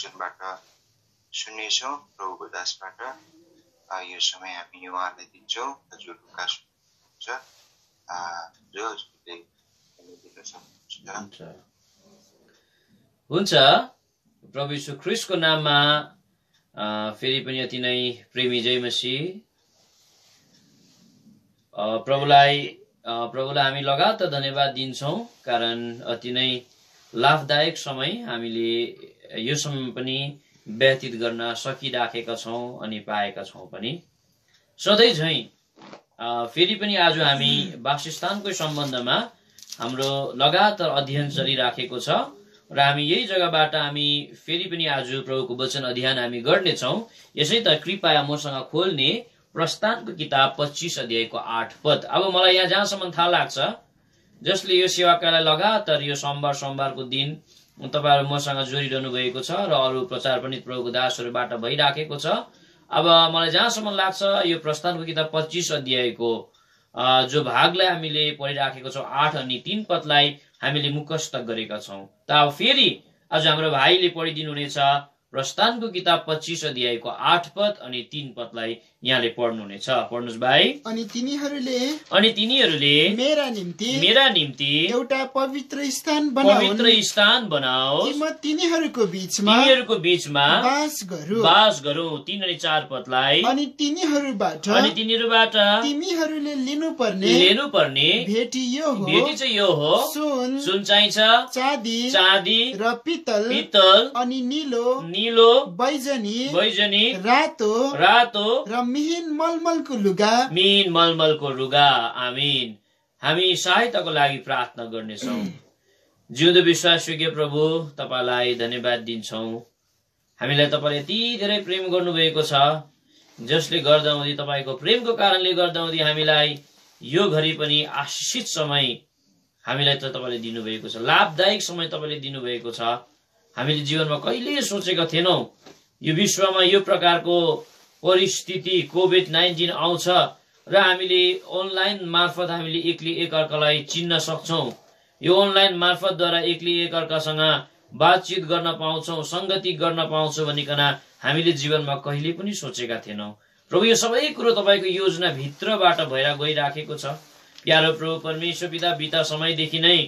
वचनबाट सुन्नेछौँ प्रभुको दासबाट। यो समय हामी उहाँलाई दिन्छौँ। हजुरका हुन्छ जो हजुरले दिन सक्नुहुन्छ। हुन्छ। प्रभु यीशु ख्रीष्टको नाममा फेरि पनि अति नै प्रेमी जय मसीह। प्रभुलाई हामी लगातार धन्यवाद दिन्छौँ, कारण अति नै लाभदायक समय हामीले यो समय पनि व्यतीत गर्न सकिराखेका छौँ अनि पाएका छौँ पनि। सधैँ झैँ फेरि पनि आज हामी वासस्थानको सम्बन्धमा हाम्रो लगातार अध्ययन चलिराखेको छ र हामी यही जग्गाबाट हामी फेरि पनि आज प्रभुको वचन अध्ययन हामी गर्नेछौँ। यसै त कृपया मसँग खोल्ने प्रस्थानको किताब 25 अध्यायको 8 पद। अब मलाई यहाँ जहाँसम्म थाहा लाग्छ, जसले यो सेवाकालाई लगातार यो सोमबारको दिन तपाईँहरू मसँग जोडिरहनु भएको छ र अरू प्रचार पनि प्रभुको दासहरूबाट भइराखेको छ। अब मलाई जहाँसम्म लाग्छ यो प्रस्थानको किताब 25 अध्यायको जो भागलाई हामीले पढिराखेको छौँ 8 अनि 3 पदलाई हामीले मुखस्त गरेका छौँ। त अब फेरि आज हाम्रो भाइले पढिदिनु हुनेछ प्रस्थानको किताब 25 अध्यायको 8 पद अनि 3 पदलाई यहाँले पढ्नुहुनेछ। पढ्नुहोस् भाइ। अनि तिनीहरूले मेरा निम्ति एउटा पवित्र स्थान बनाओ कि म तिनीहरूको बिचमा बास गरौँ। 3 अनि 4 पदलाई अनि तिनीहरूबाट तिमीहरूले लिनुपर्ने भेटी चाहिँ यो हो सुन चाहिन्छ, चाँदी र पित्तल अनि नीलो बैजनी रातो र मिहिन मलमलको लुगा। आमीन। हामी सहायताको लागि प्रार्थना गर्नेछौँ। जिउँदो विश्वासयोग्य प्रभु, तपाईलाई धन्यवाद दिन्छौँ। हामीलाई तपाईँले यति धेरै प्रेम गर्नुभएको छ, जसले गर्दा हुँदी तपाईँको प्रेमको कारणले गर्दा हुँदी हामीलाई यो घरि पनि आशिषित समय हामीलाई त तपाईँले दिनुभएको छ, लाभदायक समय तपाईँले दिनुभएको छ। हामीले जीवनमा कहिले सोचेका थिएनौँ यो विश्वमा यो प्रकारको परिस्थिति कोभिड-19 आउँछ र हामीले अनलाइन मार्फत हामीले एकअर्कालाई चिन्न सक्छौँ। यो अनलाइन मार्फतद्वारा एकअर्कासँग बातचित गर्न पाउँछौँ, संगति गर्न पाउँछौँ भनिकन हामीले जीवनमा कहिले पनि सोचेका थिएनौँ। प्रभु, यो सबै कुरो तपाईँको योजना भित्रबाट भएर गइराखेको छ। प्यारो प्रभु परमेश्वर पिता, बिता समयदेखि नै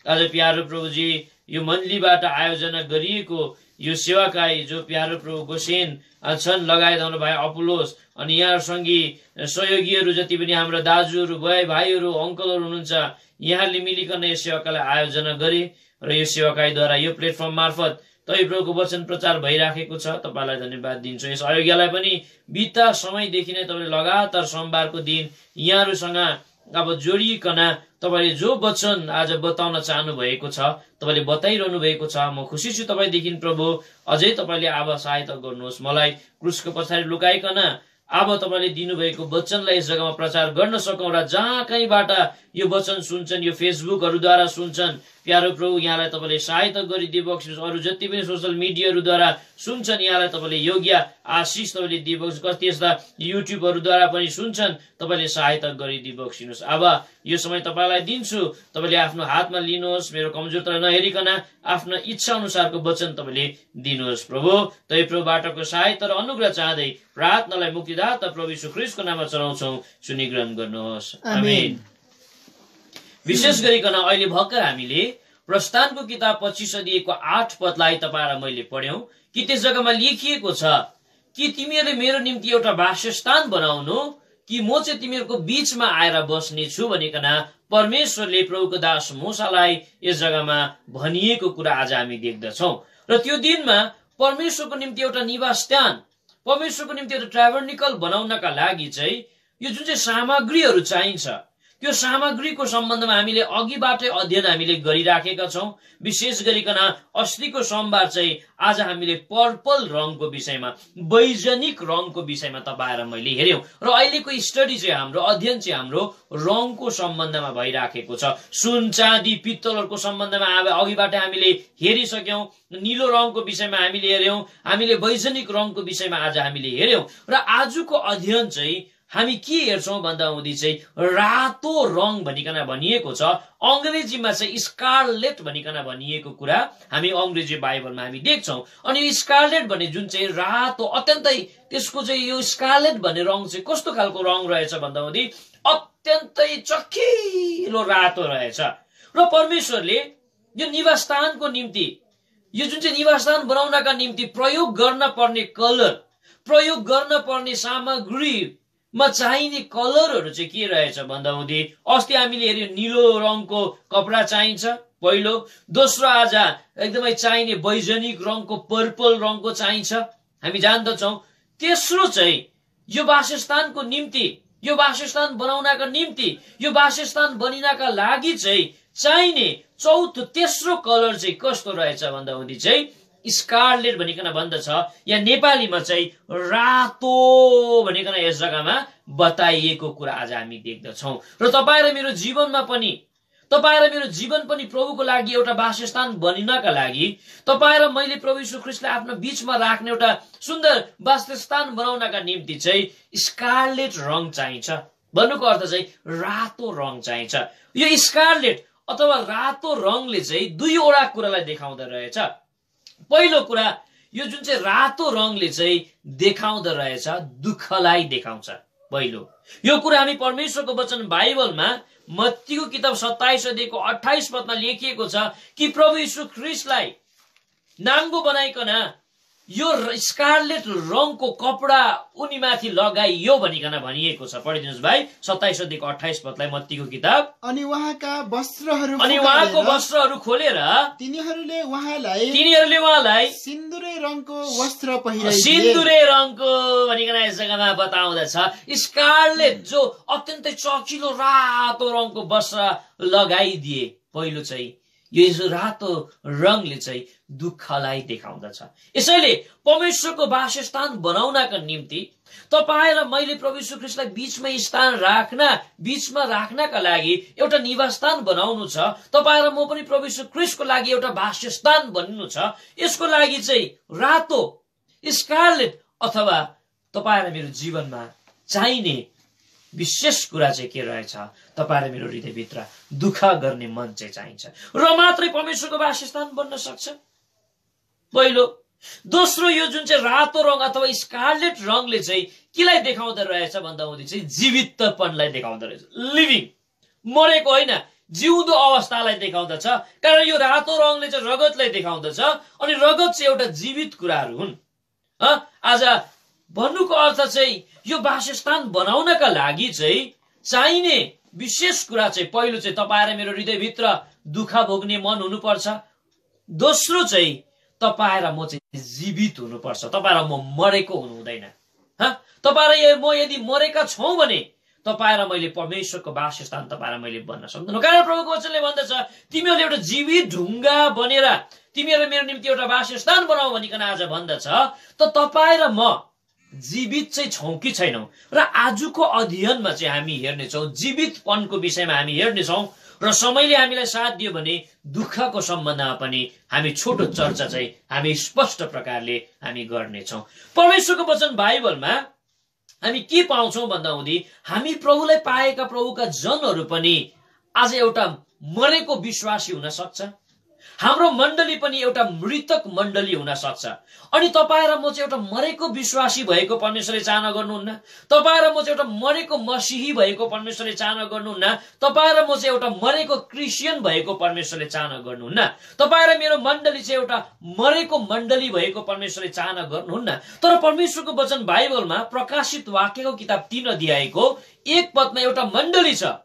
आज प्यारो प्रभुजी यो मण्डलीबाट आयोजना गरिएको यो सेवाकाई जो प्यारो प्रभु गोसेन छन्, लगायत हाम्रो भाइ अपुलोस अनि यहाँसँगै सहयोगीहरू जति पनि हाम्रो दाजुहरू, भाइहरू, अङ्कलहरू हुनुहुन्छ, यहाँले मिलिकन यो सेवाकालाई आयोजना गरे र यो सेवाकाईद्वारा यो प्लेटफर्म मार्फत तपाईँ प्रभुको वचन प्रचार भइराखेको छ। तपाईँलाई धन्यवाद दिन्छु। यस अयोग्यलाई पनि बिता समयदेखि नै तपाईँले लगातार सोमबारको दिन यहाँहरूसँग अब जोडिकन तपाईँले जो वचन आज बताउन चाहनु भएको छ तपाईँले बताइरहनु भएको छ। म खुसी छु तपाईँदेखि प्रभु। अझै तपाईँले अब सहायता गर्नुहोस्, मलाई क्रुसको पछाडि लुकाइकन अब तपाईँले दिनुभएको वचनलाई यस जग्गामा प्रचार गर्न सकौँ र जहाँ कहीँबाट यो वचन सुन्छन्, यो फेसबुकहरूद्वारा सुन्छन्, प्यारो प्रभु यहाँलाई तपाईँले सहायता गरिदिनुहोस्। अरू जति पनि सोसियल मिडियाहरूद्वारा सुन्छन्, यहाँलाई तपाईँले योग्य आशिष तपाईँले दिनुहोस्। कति यस्ता युट्युबहरूद्वारा पनि सुन्छन्, तपाईँले सहायता गरिदिनुहोस्। अब यो समय तपाईँलाई दिन्छु, तपाईँले आफ्नो हातमा लिनुहोस्। मेरो कमजोरता नहेरिकन आफ्नो इच्छा अनुसारको वचन तपाईँले दिनुहोस्। प्रभु, तपाईँ प्रभुबाटको सहायता र अनुग्रह चाहँदै प्रार्थनालाई मुक्तिदाता प्रभु यीशु ख्रीष्टको नाममा चढाउँछौँ। सुनिग्रहण गर्नुहोस्। आमेन। विशेष गरिकन अहिले भर्खर हामीले प्रस्थानको किताब 25 अध्यायको 8 पदलाई तपाईँ र मैले पढ्यौं कि त्यस जग्गामा लेखिएको छ कि तिमीहरूले मेरो निम्ति एउटा वासस्थान बनाउनु कि म चाहिँ तिमीहरूको बीचमा आएर बस्ने छु भनिकन परमेश्वरले प्रभुको दास मूसालाई यस जग्गामा भनिएको कुरा आज हामी देख्दछौँ। र त्यो दिनमा परमेश्वरको निम्ति एउटा निवास स्थान, परमेश्वरको निम्ति एउटा ट्राभर्निकल बनाउनका लागि चाहिँ यो जुन चाहिँ सामग्रीहरू चाहिन्छ, त्यो सामग्रीको सम्बन्धमा हामीले अघिबाटै अध्ययन हामीले गरिराखेका छौं। विशेष गरिकन अस्तिको सोमबार चाहिँ आज हामीले पर्पल रङको विषयमा, वैजनिक रङको विषयमा तपाईँ र मैले हेर्यौं र अहिलेको स्टडी चाहिँ हाम्रो अध्ययन चाहिँ हाम्रो रङको सम्बन्धमा भइराखेको छ। सुन, चाँदी, पित्तलहरूको सम्बन्धमा अघिबाटै हामीले हेरिसक्यौं। नीलो रङको विषयमा हामीले हेर्यौं, हामीले वैजनिक रङको विषयमा आज हामीले हेर्यौं र आजको अध्ययन चाहिँ हामी के हेर्छौं भन्दा हुँदी चाहिँ रातो रङ भनिकन भनिएको छ। अंग्रेजीमा चाहिँ स्कारलेट भनिकन भनिएको कुरा हामी अंग्रेजी बाइबलमा हामी देख्छौं। अनि स्कारलेट भन्ने जुन चाहिँ रातो अत्यन्तै त्यसको चाहिँ यो स्कारलेट भन्ने रङ चाहिँ कस्तो खालको रङ रहेछ भन्दा हुँदी अत्यन्तै चखिलो रातो रहेछ। र परमेश्वरले यो निवासस्थानको निम्ति यो जुन चाहिँ निवासस्थान बनाउनका निम्ति प्रयोग गर्न पर्ने कलर, प्रयोग गर्न पर्ने सामग्रीमा चाहिने कलरहरू चाहिँ के रहेछ भन्दा हुँदी अस्ति हामीले हेर्यो नीलो रङको कपडा चाहिन्छ पहिलो, दोस्रो आज एकदमै चाहिने वैजनिक रङको पर्पल रङको चाहिन्छ हामी जान्दछौं। तेस्रो चाहिँ यो वासस्थानको निम्ति, यो वासस्थान बनाउनका निम्ति, यो वासस्थान बनिनका लागि चाहिँ चाहिने चौथो तेस्रो कलर चाहिँ कस्तो रहेछ भन्दा हुँदी चाहिँ स्कारलेट भनिकन भन्दछ, या नेपालीमा चाहिँ रातो भनिकन यस जग्गामा बताइएको कुरा आज हामी देख्दछौं। र तपाईँ र मेरो जीवनमा पनि, तपाईँ र मेरो जीवन पनि प्रभुको लागि एउटा वासस्थान बनिनका लागि, तपाईँ र मैले प्रभु यीशु ख्रीष्टलाई आफ्नो बीचमा राख्ने एउटा सुन्दर वासस्थान बनाउनका निम्ति चाहिँ स्कारलेट रङ चाहिन्छ। भन्नुको अर्थ चाहिँ रातो रङ चाहिन्छ। यो स्कारलेट अथवा रातो रङले चाहिँ दुईवटा कुरालाई देखाउँदो रहेछ। पहिलो कुरा, यो जुन चाहिँ रातो रङले चाहिँ देखाउँदो रहेछ दुःखलाई देखाउँछ। पहिलो यो कुरा हामी परमेश्वरको वचन बाइबलमा मत्तीको किताब 27 अध्यायको 28 पदमा लेखिएको छ कि प्रभु यीशु ख्रीष्टलाई नाङ्गो बनाइकन यो स्कारलेट रङको कपडा उनीमाथि लगाइयो भनिकन भनिएको छ। पढिदिनुहोस् भाइ 27 अध्यायको 28 पदलाई मत्तीको किताब। अनि उहाँका वस्त्रहरू, अनि उहाँको वस्त्रहरू खोलेर तिनीहरूले उहाँलाई सिन्दुरे रङको वस्त्र पहिराइदिए। सिन्दुरे रङको भनिकन यस जग्गामा बताउँदछ स्कारलेट जो अत्यन्तै चकिलो रातो रङको वस्त्र लगाइदिए। पहिलो चाहिँ यो रातो रङले चाहिँ दुःखलाई देखाउँदछ। यसैले परमेश्वरको वासस्थान बनाउनका निम्ति तपाईँ र मैले प्रभु यीशु ख्रीष्टलाई बीचमा राख्नका लागि एउटा निवासस्थान बनाउनु छ। तपाईँ र म पनि प्रभु यीशु ख्रीष्टको लागि एउटा वासस्थान बन्नु छ। यसको लागि चाहिँ रातो स्कारलेट अथवा तपाईँ र मेरो जीवनमा चाहिने विशेष कुरा चाहिँ के रहेछ, तपाईँ र मेरो हृदयभित्र दुःख गर्ने मन चाहिँ चाहिन्छ र मात्रै परमेश्वरको वासस्थान बन्न सक्छ। पहिलो। दोस्रो, यो जुन चाहिँ रातो रङ अथवा स्कारलेट रङले चाहिँ केलाई देखाउँदो रहेछ भन्दा हुँदी चाहिँ जीवितपनलाई देखाउँदो रहेछ। लिभिङ, मरेको होइन, जिउँदो अवस्थालाई देखाउँदछ। कारण यो रातो रङले चाहिँ रगतलाई देखाउँदछ अनि रगत चाहिँ एउटा जीवित कुराहरू हुन्। आज भन्नुको अर्थ चाहिँ यो वासस्थान बनाउनका लागि चाहिँ चाहिने विशेष कुरा चाहिँ पहिलो चाहिँ तपाईँ र मेरो हृदयभित्र दुःख भोग्ने मन हुनुपर्छ। दोस्रो चाहिँ तपाईँ र म चाहिँ जीवित हुनुपर्छ। तपाईँ र म मरेको हुनु हुँदैन। तपाईँ र म यदि मरेका छौं भने तपाईँ र मैले परमेश्वरको वासस्थान तपाईँ र मैले बन्न सक्दैनौँ। कारण प्रभुको वचनले भन्दछ तिमीहरूले एउटा जीवित ढुङ्गा बनेर तिमीहरू मेरो निम्ति एउटा वासस्थान बनाऊ भनिकन आज भन्दछ। त तपाईँ र म जीवित चाहिँ छौं कि छैनौं। र आजको अध्ययनमा चाहिँ हामी हेर्नेछौँ जीवितपनको विषयमा हामी हेर्नेछौँ र समयले हामीलाई साथ दियो भने दुःखको सम्बन्धमा पनि हामी छोटो चर्चा चाहिँ हामी स्पष्ट प्रकारले हामी गर्नेछौँ। परमेश्वरको वचन बाइबलमा हामी के पाउँछौं भन्दा हुँदी हामी प्रभुलाई पाएका प्रभुका जनहरू पनि आज एउटा मरेको विश्वासी हुन सक्छ। हाम्रो मण्डली पनि एउटा मृतक मण्डली हुन सक्छ। अनि तपाईँ र म चाहिँ एउटा मरेको विश्वासी भएको परमेश्वरले चाहना गर्नुहुन्न। तपाईँ र म चाहिँ एउटा मरेको मसीही भएको परमेश्वरले चाहना गर्नुहुन्न। तपाईँ र म चाहिँ एउटा मरेको क्रिस्चियन भएको परमेश्वरले चाहना गर्नुहुन्न। तपाईँ र मेरो मण्डली चाहिँ एउटा मरेको मण्डली भएको परमेश्वरले चाहना गर्नुहुन्न। तर परमेश्वरको वचन बाइबलमा प्रकाशित वाक्यको किताब 3 अध्यायको 1 पदमा एउटा मण्डली छ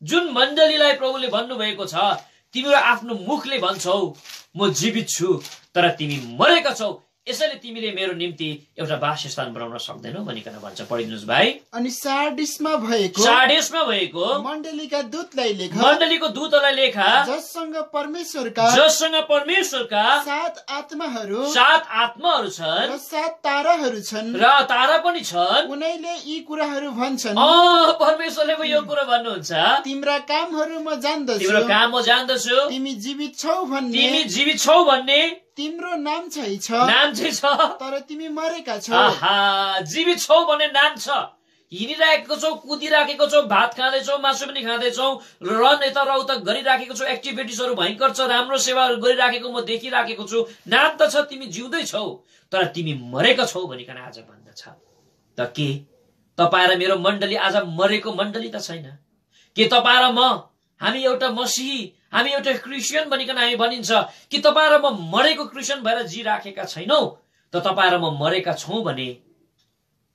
जुन मण्डलीलाई प्रभुले भन्नुभएको छ तिमीहरू आफ्नो मुखले भन्छौ म जीवित छु तर तिमी मरेका छौ, यसैले तिमीले मेरो निम्ति एउटा वासस्थान बनाउन सक्दैनौ भनिकन भन्छ। पढिदिनुस् भाइ। अनि सार्डिसमा भएको मण्डलीका दूतलाई लेख, मण्डलीको दूतलाई लेखा जससँग परमेश्वरका 7 आत्माहरू छन् र 7 ताराहरू छन् र तारा पनि छन्। उनीले यी कुराहरू भन्छन्। परमेश्वरले यो कुरा भन्नुहुन्छ तिम्रा कामहरू म जान्दछु, तिमी जीवित छौ भन्ने तिम्रो नाम चाहिँ छ तर तिमी मरेका छौ। जीवित छौ भन्ने नाम छ, हिँडिराखेको छौ, कुदिराखेको छौ, भात खाँदैछौ, मासु पनि खाँदैछौ, रन यता र उता गरिराखेको छौ, एक्टिभिटिजहरू भयङ्कर छ, राम्रो सेवाहरू गरिराखेको म देखिराखेको छु, नाम त छ, तिमी जिउँदैछौ, तर तिमी मरेका छौ भनिकन आज भन्दछ। त के तपाईँ र मेरो मण्डली आज मरेको मण्डली त छैन? के तपाईँ र म, हामी एउटा मसीही, हामी एउटा क्रिस्चियन भनिकन हामी भनिन्छ कि तपाईँ र म मरेको क्रिस्चियन भएर जिराखेका छैनौ? त तपाईँ र म मरेका छौँ भने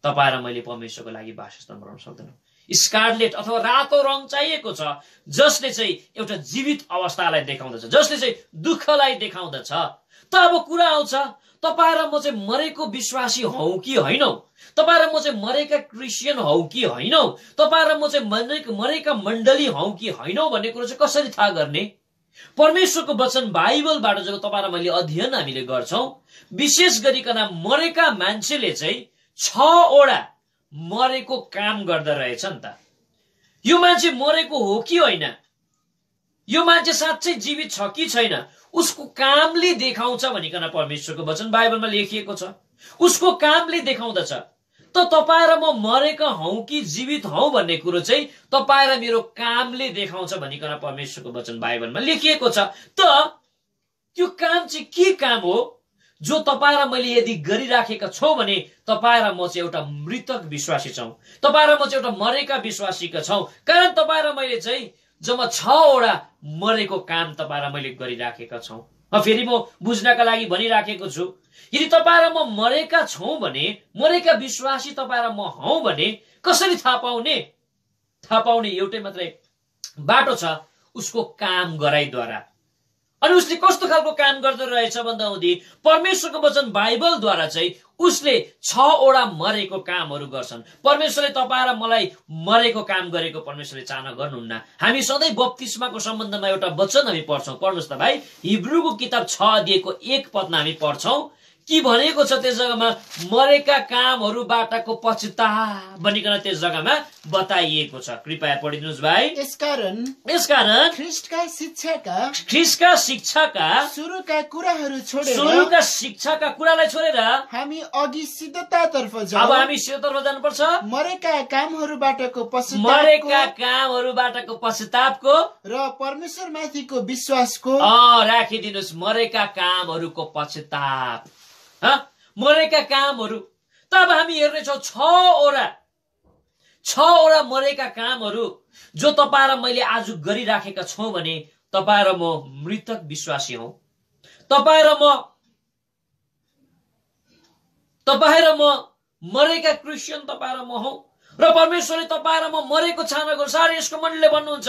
तपाईँ र मैले परमेश्वरको लागि वासस्थान बनाउन सक्दैनौँ। स्कारलेट अथवा रातो रङ चाहिएको छ, जसले चाहिँ एउटा जीवित अवस्थालाई देखाउँदछ, जसले चाहिँ दुःखलाई देखाउँदछ। त अब कुरा आउँछ, तपाईँ र म चाहिँ मरेको विश्वासी हौ कि होइनौ? तपाईँ र म चाहिँ मरेका क्रिस्चियन हौ कि होइनौ? तपाईँ र म चाहिँ मरेका मण्डली हौ कि होइनौ भन्ने कुरो चाहिँ कसरी थाहा गर्ने? परमेश्वरको वचन बाइबलबाट जब तपाईँ र मैले अध्ययन हामीले गर्छौं, विशेष गरिकन मरेका मान्छेले चाहिँ 6 वटा मरेको काम गर्दा रहेछ नि त। यो मान्छे मरेको हो कि होइन, यो मान्छे साँच्चै जीवित छ कि छैन, उसको कामले देखाउँछ भनिकन परमेश्वरको वचन बाइबलमा लेखिएको छ। उसको कामले देखाउँदछ। त तपाईँ र म मरेका हौ कि जीवित हौ भन्ने कुरो चाहिँ तपाईँ र मेरो कामले देखाउँछ भनिकन परमेश्वरको वचन बाइबलमा लेखिएको छ। त त्यो काम चाहिँ के काम हो जो तपाईँ र मैले यदि गरिराखेका छौँ भने तपाईँ र म चाहिँ एउटा मृतक विश्वासी छौँ, तपाईँ र म चाहिँ एउटा मरेका विश्वासीका छौँ। कारण तपाईँ र मैले चाहिँ जम्मा 6 वटा मरेको काम तपाईँ र मैले गरिराखेका छौँ। फेरि म बुझ्नका लागि भनिराखेको छु, यदि तपाईँ र म मरेका छौँ भने, मरेका विश्वासी तपाईँ र म हौ भने कसरी थाहा पाउने? थाहा पाउने एउटै मात्रै बाटो छ, उसको काम गराइद्वारा। अनि उसले कस्तो खालको काम गर्दो रहेछ भन्दा हुँदी परमेश्वरको वचन बाइबलद्वारा चाहिँ उसले 6 वटा मरेको कामहरू गर्छन्। परमेश्वरले तपाईँ र मलाई मरेको काम गरेको परमेश्वरले चाहना गर्नुहुन्न। हामी सधैँ बप्तिस्माको सम्बन्धमा एउटा वचन हामी पढ्छौँ। पढ्नुहोस् त भाइ, हिब्रूको किताब 6 अध्यायको 1 पदमा हामी पढ्छौँ कि भनेको छ त्यस जग्गामा मरेका कामहरूबाटको पश्चाताप भनिकन त्यस जग्गामा बताइएको छ। कृपया पढिदिनुहोस् भाइ। यसकारण ख्रिस्टका शिक्षाका सुरुका कुराहरू छोडेर, सुरुका शिक्षाका कुरालाई छोडेर हामी अघि सिद्धतातर्फ जाऊ। अब हामी सिद्धतातर्फ जानुपर्छ। मरेका कामहरूबाटको पश्चातापको र परमेश्वरमाथिको विश्वासको राखिदिनुहोस्। मरेका कामहरूको पश्चाताप, मरेका कामहरू। तब हामी हेर्नेछौँ 6 वटा मरेका कामहरू जो तपाईँ र मैले आज गरिराखेका छौँ भने तपाईँ र म मृतक विश्वासी हौ। तपाईँ र म मरेका क्रिस्चियन तपाईँ र म हौ। र परमेश्वरले तपाईँ र म मरेको छाना गर्छ। सारे यसको मनले भन्नुहुन्छ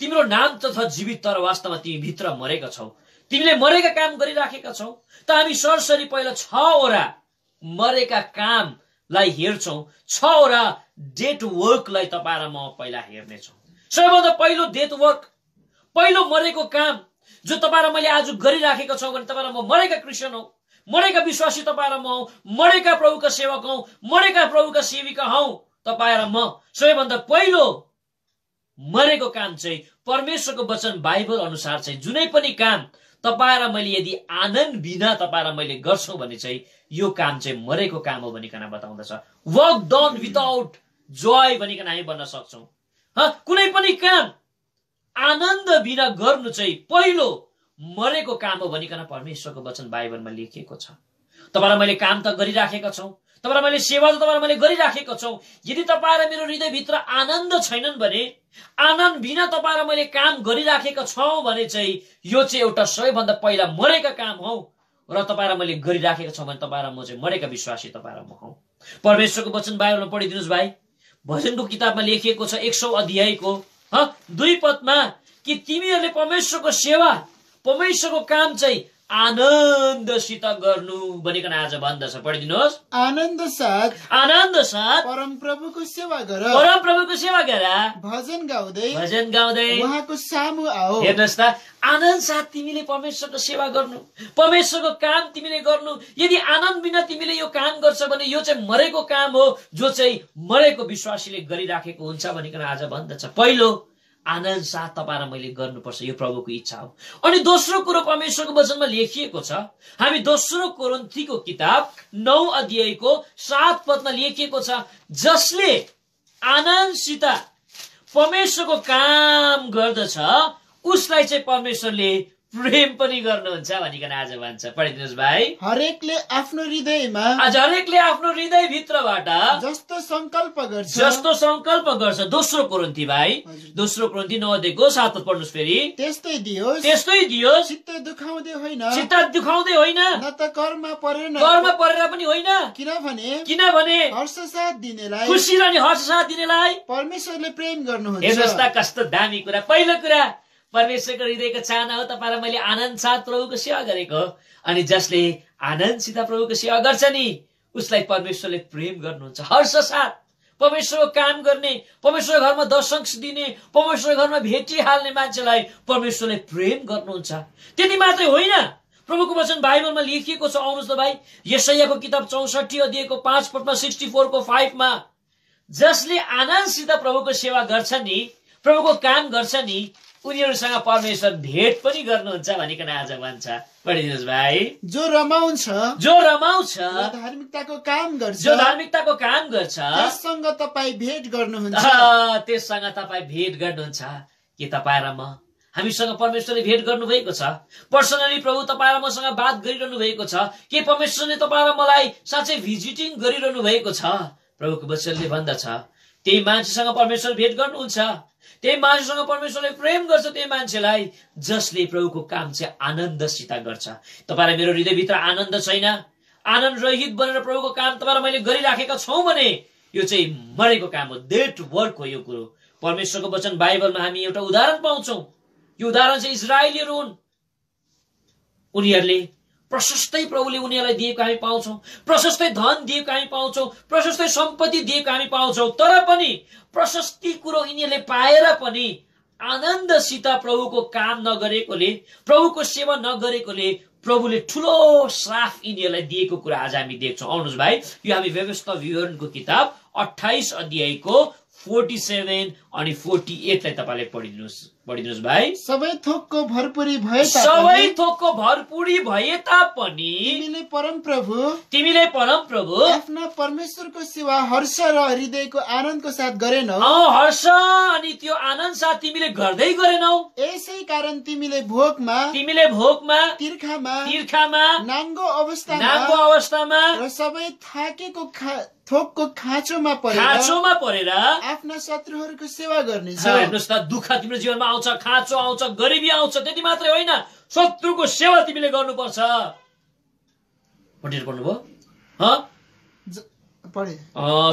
तिम्रो नाम त छ जीवित, तर वास्तवमा तिमी भित्र मरेका छौ, तिमीले मरेका काम गरिराखेका छौ। त हामी सरसरी पहिला 6 वटा मरेका कामलाई हेर्छौं। 6 वटा डेड वर्कलाई तपाईँ र म पहिला हेर्नेछौँ। सबैभन्दा पहिलो डेड वर्क, पहिलो मरेको काम जो तपाईँ र मैले आज गरिराखेका छौँ भने तपाईँ र म मरेका क्रिस्चियन हौ, मरेका विश्वासी तपाईँ र म हौ, मरेका प्रभुका सेवक हौ, मरेका प्रभुका सेविका हौ तपाईँ र म। सबैभन्दा पहिलो मरेको काम चाहिँ परमेश्वरको वचन बाइबल अनुसार चाहिँ जुनै पनि काम तपाईँ र मैले यदि आनन्द बिना तपाईँ र मैले गर्छौँ भने चाहिँ यो काम चाहिँ मरेको काम हो भनिकन बताउँदछ। वर्क डन विदाउट जोय भनिकन हामी भन्न सक्छौँ। कुनै पनि काम आनन्द बिना गर्नु चाहिँ पहिलो मरेको काम हो भनिकन परमेश्वरको वचन बाइबलमा लेखिएको छ। तपाईँ र मैले काम त गरिराखेका छौँ, तपाईँ र मैले सेवा त तपाईँ र मैले गरिराखेका छौँ। यदि तपाईँ र मेरो हृदयभित्र आनन्द छैनन् भने, आनन्द बिना तपाईँ र मैले काम गरिराखेका छौँ भने चाहिँ यो चाहिँ एउटा सबैभन्दा पहिला मरेका काम हौ। र तपाईँ र मैले गरिराखेका छौँ भने तपाईँ र म चाहिँ मरेका विश्वासी तपाईँ र म हौ। परमेश्वरको वचन बाइबलमा पढिदिनुहोस् भाइ। भजनको किताबमा लेखिएको छ 100 अध्यायको 2 पदमा कि तिमीहरूले परमेश्वरको सेवा, परमेश्वरको काम चाहिँ आनन्दसित गर्नु भनिकन आज भन्दछ। पढिदिनुहोस्। आनन्द साथ परमप्रभुको सेवा गर, भजन गाउँदै उहाँको सामु आओ। हेर्नुहोस् त, आनन्द साथ तिमीले परमेश्वरको सेवा गर्नु, परमेश्वरको काम तिमीले गर्नु। यदि आनन्द बिना तिमीले यो काम गर्छ भने यो चाहिँ मरेको काम हो, जो चाहिँ मरेको विश्वासीले गरिराखेको हुन्छ भनिकन आज भन्दछ। पहिलो आनन्द साथ तपाईँ र मैले गर्नुपर्छ, यो प्रभुको इच्छा हो। अनि दोस्रो कुरो परमेश्वरको वचनमा लेखिएको छ, हामी दोस्रो कोरिन्थीको किताब 9 अध्यायको 7 पदमा लेखिएको छ, जसले आनन्दसित परमेश्वरको काम गर्दछ उसलाई चाहिँ परमेश्वरले प्रेम पनि गर्नुहुन्छ भनिकन आज भन्छ। पढिदिनुहोस् भाइ। हरेकले आफ्नो हृदयमा आज हरेकले आफ्नो हृदयभित्रबाट जस्तो संकल्प गर्छ। दोस्रो कोरिन्थी भाइ, दोस्रो कोरिन्थी 9 अध्यायको 7 पद पढ्नुहोस् फेरि। त्यस्तै दियोस् चित्त दुखाउँदै होइन, न त करमा परेर पनि होइन, किनभने हर्षसाथ दिनेलाई, खुसी र हर्षसाथ दिनेलाई परमेश्वरले प्रेम गर्नुहुन्छ। हेर्नुहोस् त कस्तो दामी कुरा। पहिलो कुरा परमेश्वरको हृदयको चाहना हो तपाईँ मैले आनन्द साथ प्रभुको सेवा गरेको। अनि जसले आनन्दसित प्रभुको सेवा गर्छ नि उसलाई परमेश्वरले प्रेम गर्नुहुन्छ। हर्ष साथ परमेश्वरको काम गर्ने, परमेश्वर घरमा दशंश दिने, परमेश्वर घरमा भेटिहाल्ने मान्छेलाई परमेश्वरले प्रेम गर्नुहुन्छ। त्यति मात्रै होइन, प्रभुको वचन बाइबलमा लेखिएको छ। आउनुहोस् त भाइ, यशायाको किताब 64 अध्यायको 5 पदमा 64 को 5 मा, जसले आनन्दसित प्रभुको सेवा गर्छ नि, प्रभुको काम गर्छ नि, उनीहरूसँग परमेश्वर भेट पनि गर्नुहुन्छ भनिकन आज भन्छ। पढिदिनुहोस् भाइ। जो रमाउँछ धार्मिकताको काम गर्छ त्यससँग तपाईँ भेट गर्नुहुन्छ। त्यससँग तपाईँ भेट गर्नुहुन्छ। के तपाईँ र म, हामीसँग परमेश्वरले भेट गर्नु भएको छ? पर्सनली प्रभु तपाईँ र मसँग बात गरिरहनु भएको छ? के परमेश्वरले तपाईँ र मलाई साँच्चै भिजिटिङ गरिरहनु भएको छ? प्रभुको वचनले भन्दछ त्यही मान्छेसँग परमेश्वर भेट गर्नुहुन्छ, त्यही मान्छेसँग परमेश्वरले प्रेम गर्छ, त्यही मान्छेलाई जसले प्रभुको काम चाहिँ आनन्दसित गर्छ। तपाईलाई मेरो हृदयभित्र आनन्द छैन, आनन्द रहित बनेर प्रभुको काम तपाईँ मैले गरिराखेका छौँ भने यो चाहिँ मरेको काम हो, डेड वर्क हो यो कुरो। परमेश्वरको वचन बाइबलमा हामी एउटा उदाहरण पाउँछौँ। यो उदाहरण चाहिँ इजरायलीहरू हुन्। उनीहरूले प्रशस्तै प्रभुले उनीहरूलाई दिएको हामी पाउँछौँ, प्रशस्तै धन दिएको हामी पाउँछौँ, प्रशस्तै सम्पत्ति दिएको हामी पाउँछौँ। तर पनि प्रशस्ति कुरो यिनीहरूले पाएर पनि आनन्दसित प्रभुको काम नगरेकोले, प्रभुको सेवा नगरेकोले प्रभुले ठुलो श्राप यिनीहरूलाई दिएको कुरा आज हामी देख्छौँ। आउनुहोस् भाइ, यो हामी व्यवस्था विवरणको किताब 28 अध्यायको 47 अनि 48 लाई तपाईँले पढिदिनुहोस् भाइ। सबै थोकको भरपुरी भए तापनि तिमीले परमप्रभु आफ्ना परमेश्वरको सेवा हर्ष र हृदयको आनन्दको साथ गरेनौ। हर्ष अनि त्यो आनन्द साथ तिमीले गर्दै गरेनौ। यसै कारण तिमीले भोकमा तिर्खामा नाङ्गो अवस्थामा र सबै थाकेको थोकको खाँचोमा परेर आफ्ना शत्रुहरूको सेवा गर्नेछ। हेर्नुहोस् त, दुःख तिम्रो जीवनमा आउँछ, खाँचो आउँछ, गरिबी आउँछ, त्यति मात्रै होइन, शत्रुको सेवा तिमीले गर्नुपर्छ। पढ्नुभयो?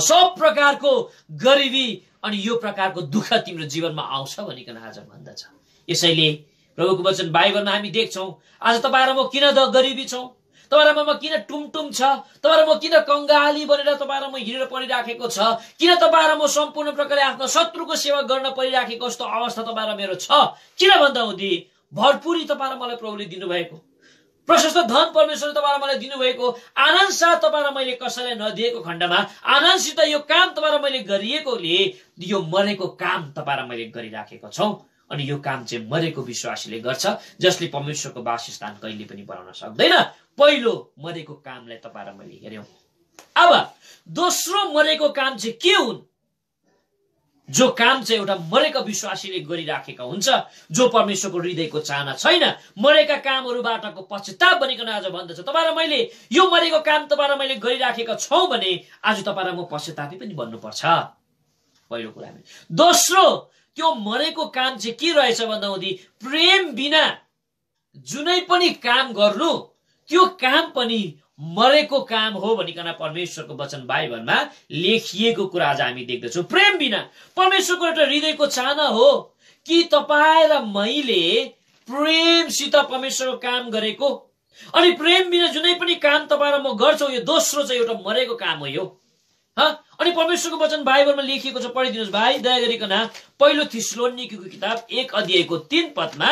सब प्रकारको गरिबी अनि यो प्रकारको दुःख तिम्रो जीवनमा आउँछ भनिकन आज भन्दछ। यसैले प्रभुको वचन बाइबलमा हामी देख्छौँ आज तपाईँ र म किन गरिबी छौँ, तपाईँ र म किन टुमटुम छ, तपाईँ र म किन कंगाली बनेर तपाईँ र म हिँडेर परिराखेको छ, किन तपाईँ र म सम्पूर्ण प्रकारले आफ्नो शत्रुको सेवा गर्न परिराखेको जस्तो अवस्था तपाईँ र मेरो छ। किन भन्दा हुँदी भरपुरी तपाईँ र मलाई प्रभुले दिनुभएको, प्रशस्त धन परमेश्वरले तपाईँ र मलाई दिनुभएको, आनन्द साथ तपाईँ र मैले कसैलाई नदिएको खण्डमा आनन्दसित यो काम तपाईँ र मैले गरिएकोले यो मरेको काम तपाईँ र मैले गरिराखेको छौँ। अनि यो काम चाहिँ मरेको विश्वासीले गर्छ, जसले परमेश्वरको वासस्थान कहिले पनि बनाउन सक्दैन। पहिलो मरेको कामलाई तपाईँ र मैले हेर्यौं। अब दोस्रो मरेको काम चाहिँ के हुन्? जो काम चाहिँ एउटा मरेका विश्वासीले गरिराखेका हुन्छ, जो परमेश्वरको हृदयको चाहना छैन, मरेका कामहरूबाटको पश्चाताप बनिकन आज भन्दछ तपाईँ र मैले यो मरेको काम तपाईँ र मैले गरिराखेका छौँ भने आज तपाईँ र म पश्चातापी पनि बन्नुपर्छ। पहिलो कुरा। दोस्रो, त्यो मरेको काम चाहिँ के रहेछ भन्दा हुँदी प्रेम बिना जुनै पनि काम गर्नु त्यो काम पनि मरेको काम हो भनिकन परमेश्वरको वचन बाइबलमा लेखिएको कुरा आज हामी देख्दछौँ। प्रेम बिना परमेश्वरको एउटा हृदयको चाहना हो कि तपाईँ र मैले प्रेमसित परमेश्वरको काम गरेको, अनि प्रेम बिना जुनै पनि काम तपाईँ र म गर्छौँ, यो दोस्रो चाहिँ एउटा मरेको काम हो यो। अनि परमेश्वरको वचन बाइबलमा लेखिएको छ, पढिदिनुहोस् भाइ दया गरिकन। पहिलो थिस्सलुनीकीको किताब 1 अध्यायको 3 पदमा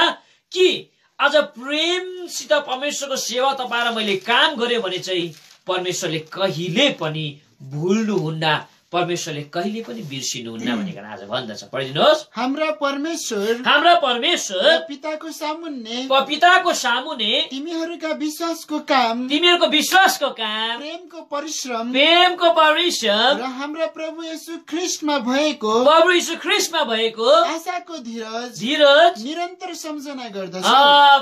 कि आज प्रेमसित परमेश्वरको सेवा तपाईँ र मैले काम गर्यो भने चाहिँ परमेश्वरले कहिले पनि भुल्नुहुन्न, परमेश्वरले कहिले पनि बिर्सिनुहुन्न भनेर आज भन्दछ। पढिदिनुहोस्। हाम्रा परमेश्वर पिताको सामुन्ने तिमीहरूका विश्वासको काम प्रेमको परिश्रम र हाम्रा प्रभु येशू ख्रीष्टमा भएको आशाको धीरज निरन्तर सम्झना गर्दछ।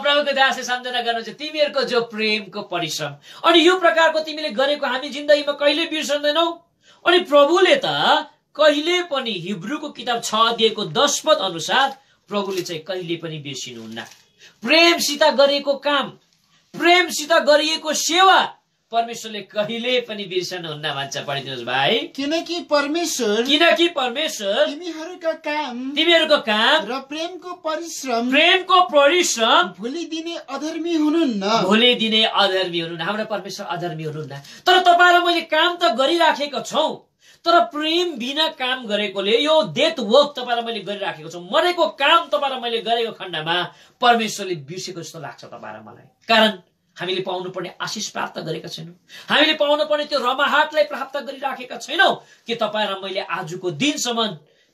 प्रभुको दासले सम्झना गर्नुहुन्छ तिमीहरूको जो प्रेमको परिश्रम। अनि यो प्रकारको तिमीले गरेको हामी जिन्दगीमा कहिले बिर्सदैनौ। अनि प्रभुले त कहिले पनि हिब्रूको किताब 6:10 अनुसार प्रभुले चाहिँ कहिले पनि बिर्सिनुहुन्न। प्रेमसित गरेको काम, प्रेमसित गरिएको सेवा परमेश्वरले कहिले पनि बिर्सनुहुन्न भन्छ। पढिदिनुहोस् भाइ। किनकि परमेश्वर तिमीहरूका काम र प्रेमको परिश्रम भुलिदिने अधर्मी हुनुहुन्न। हाम्रो परमेश्वर अधर्मी हुनुहुन्न। तर तपाईँ र मैले काम त गरिराखेका छौं, तर प्रेम बिना काम गरेकोले यो डेथ वर्क तपाईँ र मैले गरिराखेको छौं, मरेको काम तपाईँ र मैले गरेको खण्डमा परमेश्वरले बिर्सेको जस्तो लाग्छ तपाईँ र मलाई। कारण हामीले पाउनु पर्ने आशिष प्राप्त गरेका छैनौं, हामीले पाउनु पर्ने त्यो रमाहाटलाई प्राप्त गरिराखेका छैनौं कि तपाईँ र मैले आजको दिनसम्म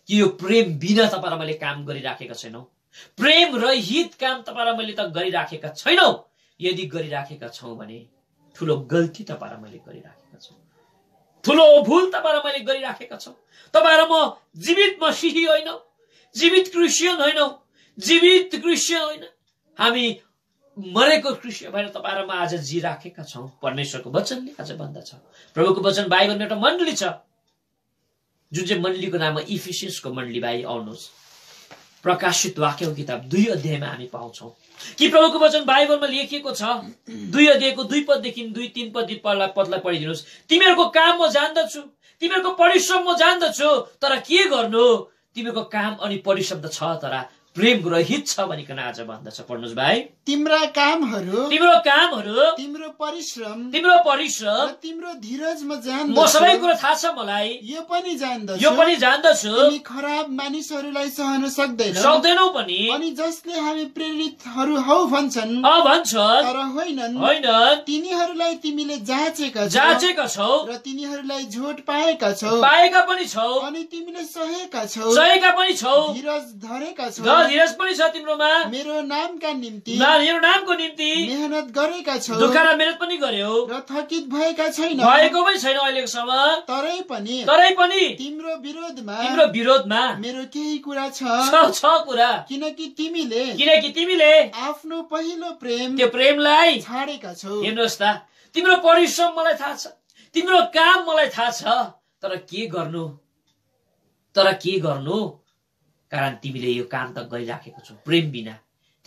कि यो प्रेम बिना तपाईँ र मैले काम गरिराखेका छैनौं, प्रेम रहित काम तपाईँ र मैले त गरिराखेका छैनौं। यदि गरिराखेका छौं भने ठूलो गल्ती तपाईँ र मैले गरिराखेका छौं, ठूलो भूल तपाईँ र मैले गरिराखेका छौं। तपाईँ र म जीवित मसीही होइनौं, जीवित क्रिस्चियन होइनौं, जीवित क्रिस्चियन होइन, हामी मरेको क्रिस्चियन भएर तपाईँ र म आज जिराखेका छौं। परमेश्वरको वचनले आज भन्दछ। प्रभुको वचन बाइबलमा एउटा मण्डली छ जुन चाहिँ मण्डलीको नाम इफिसियन्सको मण्डली। भाइ आउनुहोस्, प्रकाशित वाक्यको किताब 2 अध्यायमा हामी पाउँछौं कि प्रभुको वचन बाइबलमा लेखिएको छ। 2 अध्यायको 2 पददेखि 2-3 पदलाई पढिदिनुहोस्। तिमीहरूको काम म जान्दछु, तिमीहरूको परिश्रम म जान्दछु, तर के गर्नु, तिमीहरूको काम अनि परिश्रम त छ तर प्रेम रहित छ भनिकन आज भन्दछ। पढ्नुहोस् भाइ। तिम्रो कामहरू, तिम्रो परिश्रम र तिम्रो धीरज म जान्दछु। म सबै कुरा थाहा छ मलाई, यो पनि जान्दछु। तिमी खराब मानिसहरूलाई सहन सक्दैनौ पनि। अनि जसले हामी प्रेरितहरू हौ भन्छन् तर होइनन्, तिनीहरूलाई तिमीले जाँचेका छौ र तिनीहरूलाई झोट पाएका पनि छौ अनि तिमीले सहेका छौ, धीरज धरेका छौ, धीरज पनि छ तिम्रोमा, मेरो नामको निम्ति मेहनत गरेका छौ, दुःख र मेहनत पनि गर्यौ र थकित भएका छैन अहिलेसम्म। तरै पनि तिम्रो विरोधमा मेरो केही कुरा छ कुरा, किनकि तिमीले आफ्नो पहिलो प्रेम त्यो प्रेमलाई छाडेका छौ। हेर्नुहोस् त, तिम्रो परिश्रम मलाई थाहा छ, तिम्रो काम मलाई थाहा छ, तर के गर्नु, कारण तिमीले यो काम त गरिराखेको छौ प्रेम बिना।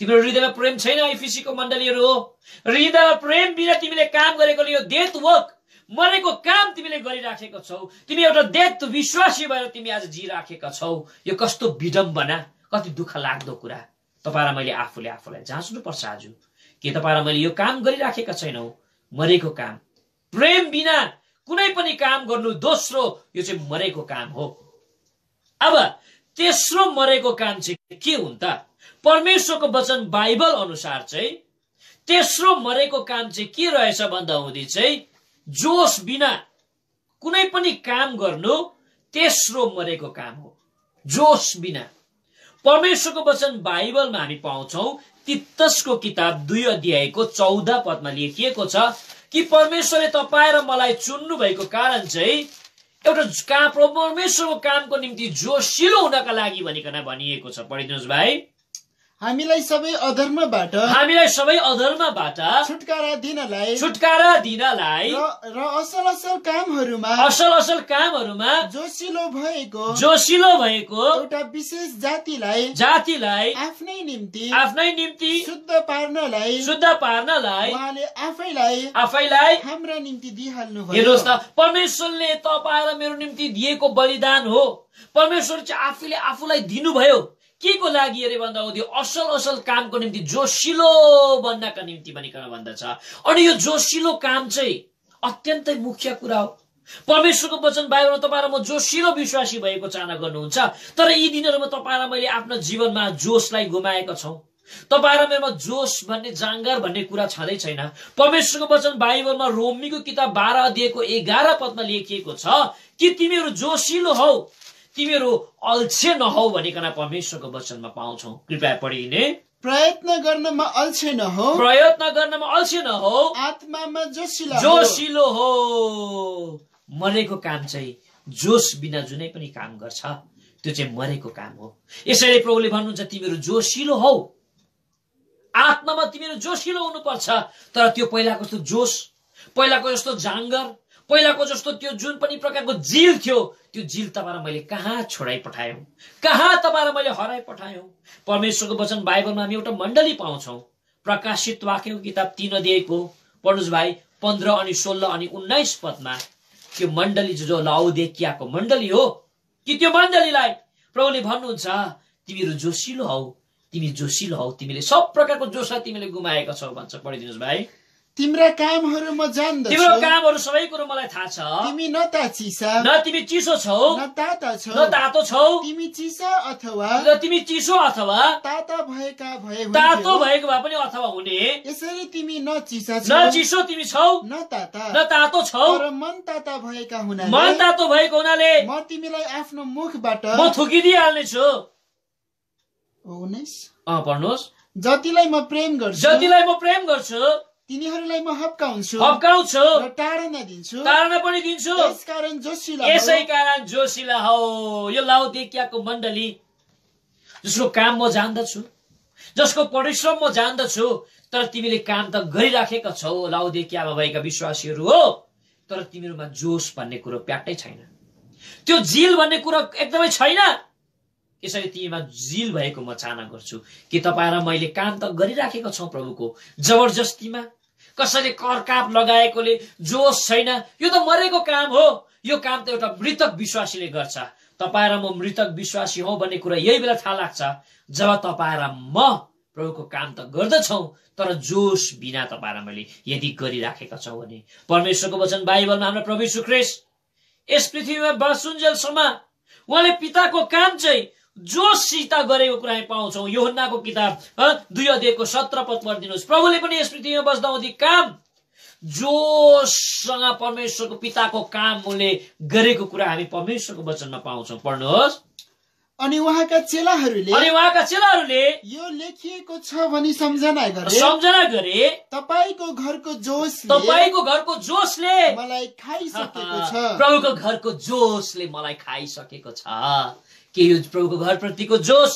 तिम्रो हृदयमा प्रेम छैन। इफिसीको मण्डलीहरू हो, हृदयमा प्रेम बिना तिमीले काम गरेकोले यो डेथ वर्क, मरेको काम तिमीले गरिराखेको छौ। तिमी एउटा डेथ विश्वासी भएर तिमी आज जिराखेका छौ। यो कस्तो विडम्बना, कति दुःख लाग्दो कुरा। तपाईँ र मैले आफूलाई जाँच्नु पर्छ आज के तपाईँ र मैले यो काम गरिराखेका छैनौ। मरेको काम, प्रेम बिना कुनै पनि काम गर्नु दोस्रो, यो चाहिँ मरेको काम हो। अब तेस्रो मरेको काम चाहिँ के हुन् त? परमेश्वरको वचन बाइबल अनुसार चाहिँ तेस्रो मरेको काम चाहिँ के रहेछ भन्दा हुँदी चाहिँ जोश बिना कुनै पनि काम गर्नु तेस्रो मरेको काम हो। जोश बिना। परमेश्वरको वचन बाइबलमा हामी पाउँछौ तीतसको किताब 2 अध्यायको 14 पदमा लेखिएको छ कि परमेश्वरले तपाईँ र मलाई चुन्नु भएको कारण चाहिँ एउटा परमेश्वरको कामको निम्ति जोसिलो हुनका लागि भनिकन भनिएको छ। पढिदिनुहोस् भाइ। हामीलाई सबै अधर्मबाट छुटकारा दिनलाई र असल कामहरूमा जोसिलो भएको एउटा विशेष जातिलाई आफ्नै निम्ति शुद्ध पार्नलाई उहाँले आफैलाई हाम्रा निम्ति दिइहाल्नु भयो। हेर्नुहोस् त, परमेश्वरले तपाईँ र मेरो निम्ति दिएको बलिदान हो। परमेश्वर चाहिँ आफूले आफूलाई दिनुभयो। के को लागि अरे भन्दा हो, त्यो असल कामको निम्ति, जोसिलो बन्नका निम्ति भनिकन भन्दछ। अनि यो जोसिलो काम चाहिँ अत्यन्तै मुख्य कुरा हो। परमेश्वरको वचन बाइबलमा तपाईँ र म जोसिलो विश्वासी भएको चाहना गर्नुहुन्छ, तर यी दिनहरूमा तपाईँ र मैले आफ्नो जीवनमा जोशलाई गुमाएका छौं। तपाईँ र मेरोमा जोश भन्ने जाँगर भन्ने कुरा छँदै छैन। परमेश्वरको वचन बाइबलमा रोमीको किताब 12 अध्यायको 11 पदमा लेखिएको छ कि तिमीहरू जोशिलो हौ, तिमीहरू अल्छे नहौ भनिकन परमेश्वरको वचनमा पाउँछौ। कृपया पढिदिने। प्रयत्न गर्नमा अल्छे नहौ, प्रयत्न गर्नमा अल्छे नहौ, आत्मामा जोशिलो हो। मरेको काम चाहिँ जोश बिना जुनै पनि काम गर्छ, त्यो चाहिँ मरेको काम हो। यसैले प्रभुले भन्नुहुन्छ तिमीहरू जोशिलो हौ, आत्मामा तिमीहरू जोशिलो हुनुपर्छ। तर त्यो पहिलाको जस्तो जोश, पहिलाको जस्तो जाँगर, पहिलाको जस्तो त्यो जुन पनि प्रकारको जिल थियो, त्यो जिल तपाईँ मैले कहाँ छोडाइ पठायौं, कहाँ तपाईँ मैले हराइ पठायौं। परमेश्वरको वचन बाइबलमा हामी एउटा मण्डली पाउँछौ। प्रकाशित वाक्यको किताब 3 अध्यायको पढ्नुस् भाइ 15 अनि 16 अनि 19 पदमा त्यो मण्डली जो लाउदिकियाको मण्डली हो, कि त्यो मण्डलीलाई प्रभुले भन्नुहुन्छ तिमीहरू जोशिलो हौ, तिमी जोशिलो हौ, तिमीले सब प्रकारको जोशलाई तिमीले गुमाएका छौ भन्छ। पढिदिनुस् भाइ। तिम्रा कामहरू म जान्दछु, तिम्रो कामहरू सबै कुरो मलाई थाहा छ। तिमी न त चिसा, न तिमी चिसो छौ, न तातो छौ, न तातो छौ, तिमी चिसा अथवा र तिमी चिसो अथवा तातो भएका भए तातो भएको भए पनि अथवा हुने। यसरी तिमी न चिसा छौ, न चिसो तिमी छौ, न न तातो छौ, तर मन ताता भएका हुनाले, मन तातो भएको हुनाले म तिमीलाई आफ्नो मुखबाट म थुकिदिइहाल्ने छु। 19 पढ्नुहोस्। जतिलाई म प्रेम गर्छु, जतिलाई म प्रेम गर्छु तिनीहरूलाई म हप्काउँछु र टाढा दिन्छु, ताडना पनि दिन्छु। यसै कारण जोशिला हौ। यो लाउदिकियाको मण्डली जसको काम म जान्दछु, जसको परिश्रम म जान्दछु, तर तिमीले काम त गरिराखेका छौ लाउदिकियामा भएका विश्वासीहरू हो, तर तिमीहरूमा जोश भन्ने कुरो प्याट्टै छैन, त्यो जिल भन्ने कुरो एकदमै छैन। यसरी तिमीमा जिल भएको म चाहना गर्छु कि तपाईँ र मैले काम त गरिराखेका छौं प्रभुको जबरजस्तीमा, कसैले करकाप लगाएकोले जोश छैन। यो त मरेको काम हो। यो काम त एउटा मृतक विश्वासीले गर्छ। तपाईँ र म मृतक विश्वासी हौ भन्ने कुरा यही बेला थाहा लाग्छ जब तपाईँ र म प्रभुको काम त गर्दछौ, तर जोश बिना तपाईँ र मैले यदि गरिराखेका छौं भने। परमेश्वरको वचन बाइबलमा हाम्रो प्रभु यीशु ख्रीष्ट यस पृथ्वीमा बसुन्जेलसम्म उहाँले पिताको काम चाहिँ जोशसित गरेको कुरा हामी पाउँछौ। यूहन्नाको किताब 2 अध्यायको 17 पद पढिदिनुहोस्। प्रभुले पनि यस पृथ्वीमा बस्दा हुँदी काम जोशसँग परमेश्वरको पिताको काम उनले गरेको कुरा हामी परमेश्वरको वचनमा पाउँछौ। पढ्नुहोस्। अनि उहाँका चेलाहरूले यो लेखिएको छ भनी सम्झना गरे तपाईको घरको जोशले मलाई खाइसकेको छ। प्रभुको घरको जोशले मलाई खाइसकेको छ। के यो प्रभुको घर प्रतिको जोश,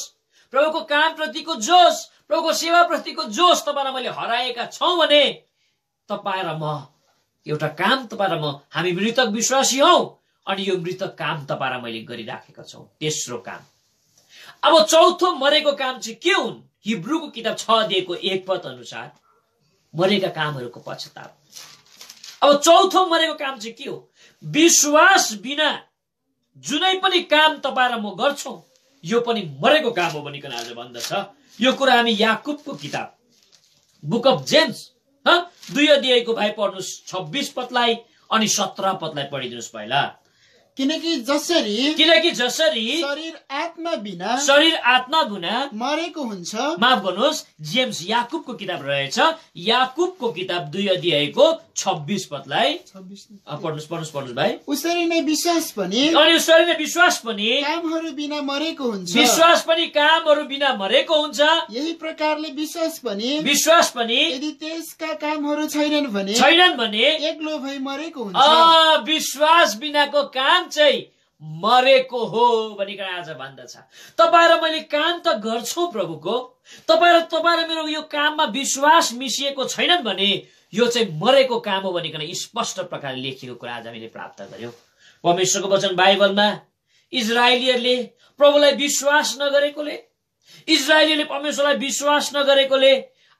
प्रभुको काम प्रतिको जोश, प्रभुको सेवा प्रतिको जोश तपाईँ मैले हराएका छौं भने तपाईँ र म एउटा काम तपाईँ र म हामी मृतक विश्वासी हौ, अनि यो मृतक काम तपाईँ र मैले गरिराखेका छौं। तेस्रो काम। अब चौथो मरेको काम चाहिँ के हुन्? हिब्रूको किताब 6 अध्यायको 1 पद अनुसार मरेका कामहरूको पश्चाताप। अब चौथो मरेको काम चाहिँ के हो? विश्वास बिना जुनै पनि काम तपाईँ र म गर्छौं यो पनि मरेको काम हो भनिकन आज भन्दछ। यो कुरा हामी याकुबको किताब बुक अफ जेम्स 2 अध्यायको भाइ पढ्नुहोस् 26 पदलाई अनि 17 पदलाई पढिदिनुहोस् पहिला। किनकि जसरी शरीर आत्मा बिना मरेको हुन्छ। माफ गर्नुहोस्, जेम्स याकुबको किताब रहेछ। याकुबको किताब 2 अध्यायको 26 पदलाई पढ्नुहोस् भाइ। उसरी नै विश्वास पनि कामहरू बिना मरेको हुन्छ। विश्वास पनि कामहरू बिना मरेको हुन्छ। यही प्रकारले विश्वास पनि यदि त्यसका कामहरू छैनन् भने एक्लो भई मरेको हुन्छ। विश्वास बिनाको काम चाहिँ मरेको हो भनिकन आज भन्दछ। तपाईँ र मैले काम त गर्छौं प्रभुको, तपाईँ र मेरो यो काममा विश्वास मिसिएको छैनन् भने यो चाहिँ मरेको काम हो भनिकन स्पष्ट प्रकारले लेखिएको कुरा आज हामीले प्राप्त गर्यौं। परमेश्वरको वचन बाइबलमा इजरायलीहरूले प्रभुलाई विश्वास नगरेकोले, इजरायलीले परमेश्वरलाई विश्वास नगरेकोले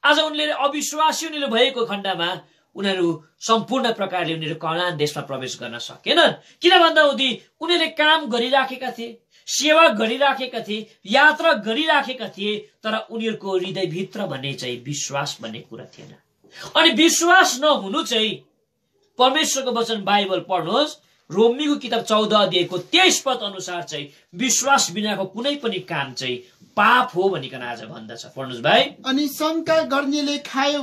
आज उनले अविश्वासी उनीहरू भएको खण्डमा उनीहरू सम्पूर्ण प्रकारले उनीहरू कनान देशमा प्रवेश गर्न सकेनन्। किन भन्दा हुँदी उनीहरूले काम गरिराखेका थिए, सेवा गरिराखेका थिए, यात्रा गरिराखेका थिए, तर उनीहरूको हृदयभित्र भन्ने चाहिँ विश्वास भन्ने कुरा थिएन। अनि विश्वास नहुनु चाहिँ परमेश्वरको वचन बाइबल पढ्नुहोस्, रोमीको किताब 14 अध्यायको 23 पद अनुसार चाहिँ विश्वास बिनाको कुनै पनि काम चाहिँ पाप हो भनिकन आज भन्दछ। पढ्नुस् भाइ। अनि शंका गर्नेले खायो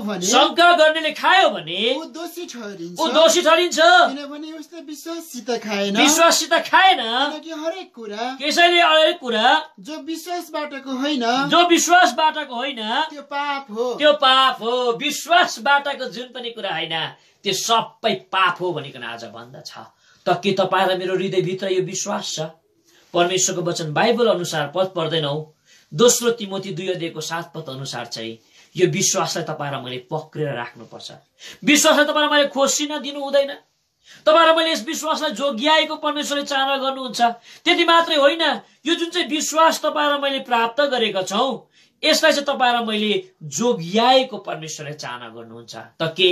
भने ऊ दोषी ठहरिन्छ, किनभने उसले विश्वाससित खाएन। किनकि हरेक कुरा जो विश्वासबाटको होइन त्यो पाप हो। विश्वासबाटको जुन पनि कुरा होइन त्यो सबै पाप हो भनिकन आज भन्दछ। त के तपाईँ र मेरो हृदयभित्र यो विश्वास छ? परमेश्वरको वचन बाइबल अनुसार पद पढ्दैनौ, दोस्रो तिमोथी 2:7 अनुसार चाहिँ यो विश्वासलाई तपाईँ र मैले पक्रेर राख्नुपर्छ। विश्वासलाई तपाईँ र मैले खोसिन दिनु हुँदैन। तपाईँ र मैले यस विश्वासलाई जोग्याएको परमेश्वरले चाहना गर्नुहुन्छ। त्यति मात्रै होइन, यो जुन चाहिँ विश्वास तपाईँ र मैले प्राप्त गरेका छौं यसलाई चाहिँ तपाईँ र मैले जोग्याएको परमेश्वरले चाहना गर्नुहुन्छ। त के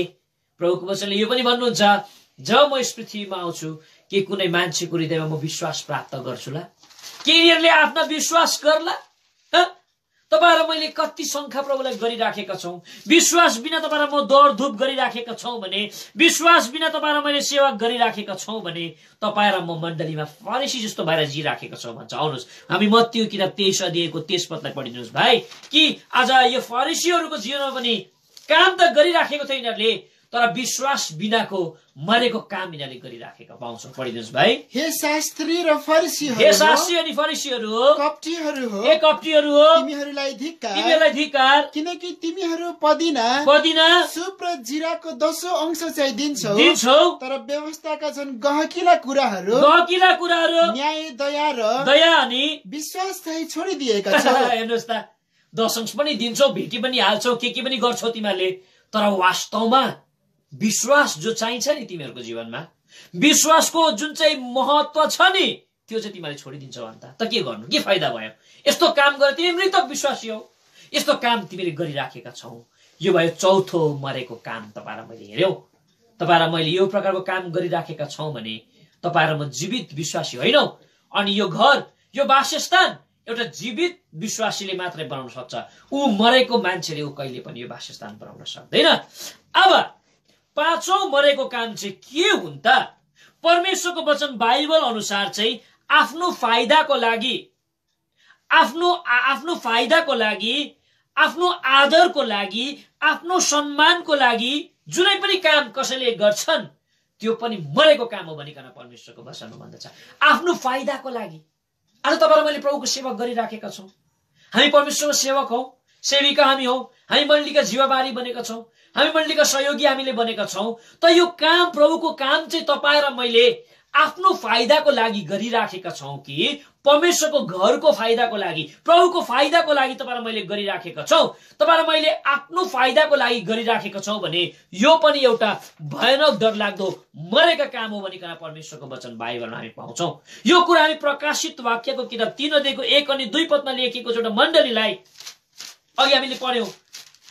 प्रभुको वचनले यो पनि भन्नुहुन्छ, जब म यस पृथ्वीमा आउँछु के कुनै मान्छेको हृदयमा म विश्वास प्राप्त गर्छु ला? के यिनीहरूले आफ्ना विश्वास गर्ला? तपाईँ र मैले कति शंका प्रभुलाई गरिराखेका छौं। विश्वास बिना तपाईँ र म दौडधुप गरिराखेका छौं भने, विश्वास बिना तपाईँ र मैले सेवा गरिराखेका छौं भने तपाईँ र म मण्डलीमा फरिसी जस्तो भएर जिराखेका छौं भन्छ। आउनुहोस् हामी मत्ती किताब 23 अध्यायको 23 पदलाई पढिदिनुहोस् भाइ। कि आज यो फरिसीहरूको जीवनमा पनि काम त गरिराखेको थियो यिनीहरूले, तर विश्वास बिनाको मरेको काम यिनीहरूले गरिराखेका पाउँछौं। पढिदिनुहोस् भाइ। हे शास्त्री र फरिसीहरू, कप्टीहरू हो, तिमीहरूलाई धिक्कार, किनकि तिमीहरू पदिना सुप र जिराको 10औं अंश चाहिँ दिन्छौ, तर व्यवस्थाका झन् गहकिला कुराहरू न्याय, दया अनि विश्वास चाहिँ छोडिदिएका छौ। हेर्नुहोस् त, 10 अंश पनि दिन्छौ, भेटी पनि हाल्छौ, के पनि गर्छौ तिमीहरूले, तर वास्तवमा विश्वास जो चाहिन्छ नि तिमीहरूको जीवनमा, विश्वासको जुन चाहिँ महत्व छ नि त्यो चाहिँ तिमीले छोडिदिन्छौ। अन्त त के गर्नु, के फाइदा भयो? यस्तो काम गरेर तिमी मृतक विश्वासी हौ। यस्तो काम तिमीले गरिराखेका छौ। यो भयो चौथो मरेको काम। तपाईँ र मैले हेर्यौ, तपाईँ र मैले यो प्रकारको काम गरिराखेका छौं भने तपाईँ र म जीवित विश्वासी होइनौ। अनि यो घर, यो वासस्थान एउटा जीवित विश्वासीले मात्रै बनाउन सक्छ। ऊ मरेको मान्छेले ऊ कहिले पनि यो वासस्थान बनाउन सक्दैन। अब पाँचौं मरेको काम चाहिँ के हुन् त? परमेश्वरको वचन बाइबल अनुसार चाहिँ आफ्नो फाइदाको लागि, आफ्नो आदरको लागि, आफ्नो सम्मानको लागि जुनै पनि काम कसैले गर्छन् त्यो पनि मरेको काम हो भनिकन परमेश्वरको वचनमा भन्दछ। आफ्नो फाइदाको लागि। आज तपाईँ र मैले प्रभुको सेवा गरिराखेका छौं। हामी परमेश्वरको सेवक हौ, सेविका हामी हौ, हामी मण्डलीका जीवाबारी बनेका छौं, हामी मण्डलीका सहयोगी हामीले बनेका छौं। त यो काम, प्रभुको काम चाहिँ तपाईँ र मैले आफ्नो फाइदाको लागि गरिराखेका छौं कि परमेश्वरको घरको फाइदाको लागि, प्रभुको फाइदाको लागि तपाईँ र मैले गरिराखेका छौं? तपाईँ र मैले आफ्नो फाइदाको लागि गरिराखेका छौं भने यो पनि एउटा भयानक डरलाग्दो मरेका काम हो भनिकन परमेश्वरको वचन बाइबलमा हामी पाउँछौं। यो कुरा हामी प्रकाशित वाक्यको किताब 3 अध्यायको 1 अनि 2 पदमा लेखिएको एउटा मण्डलीलाई अघि हामीले पढ्यौं,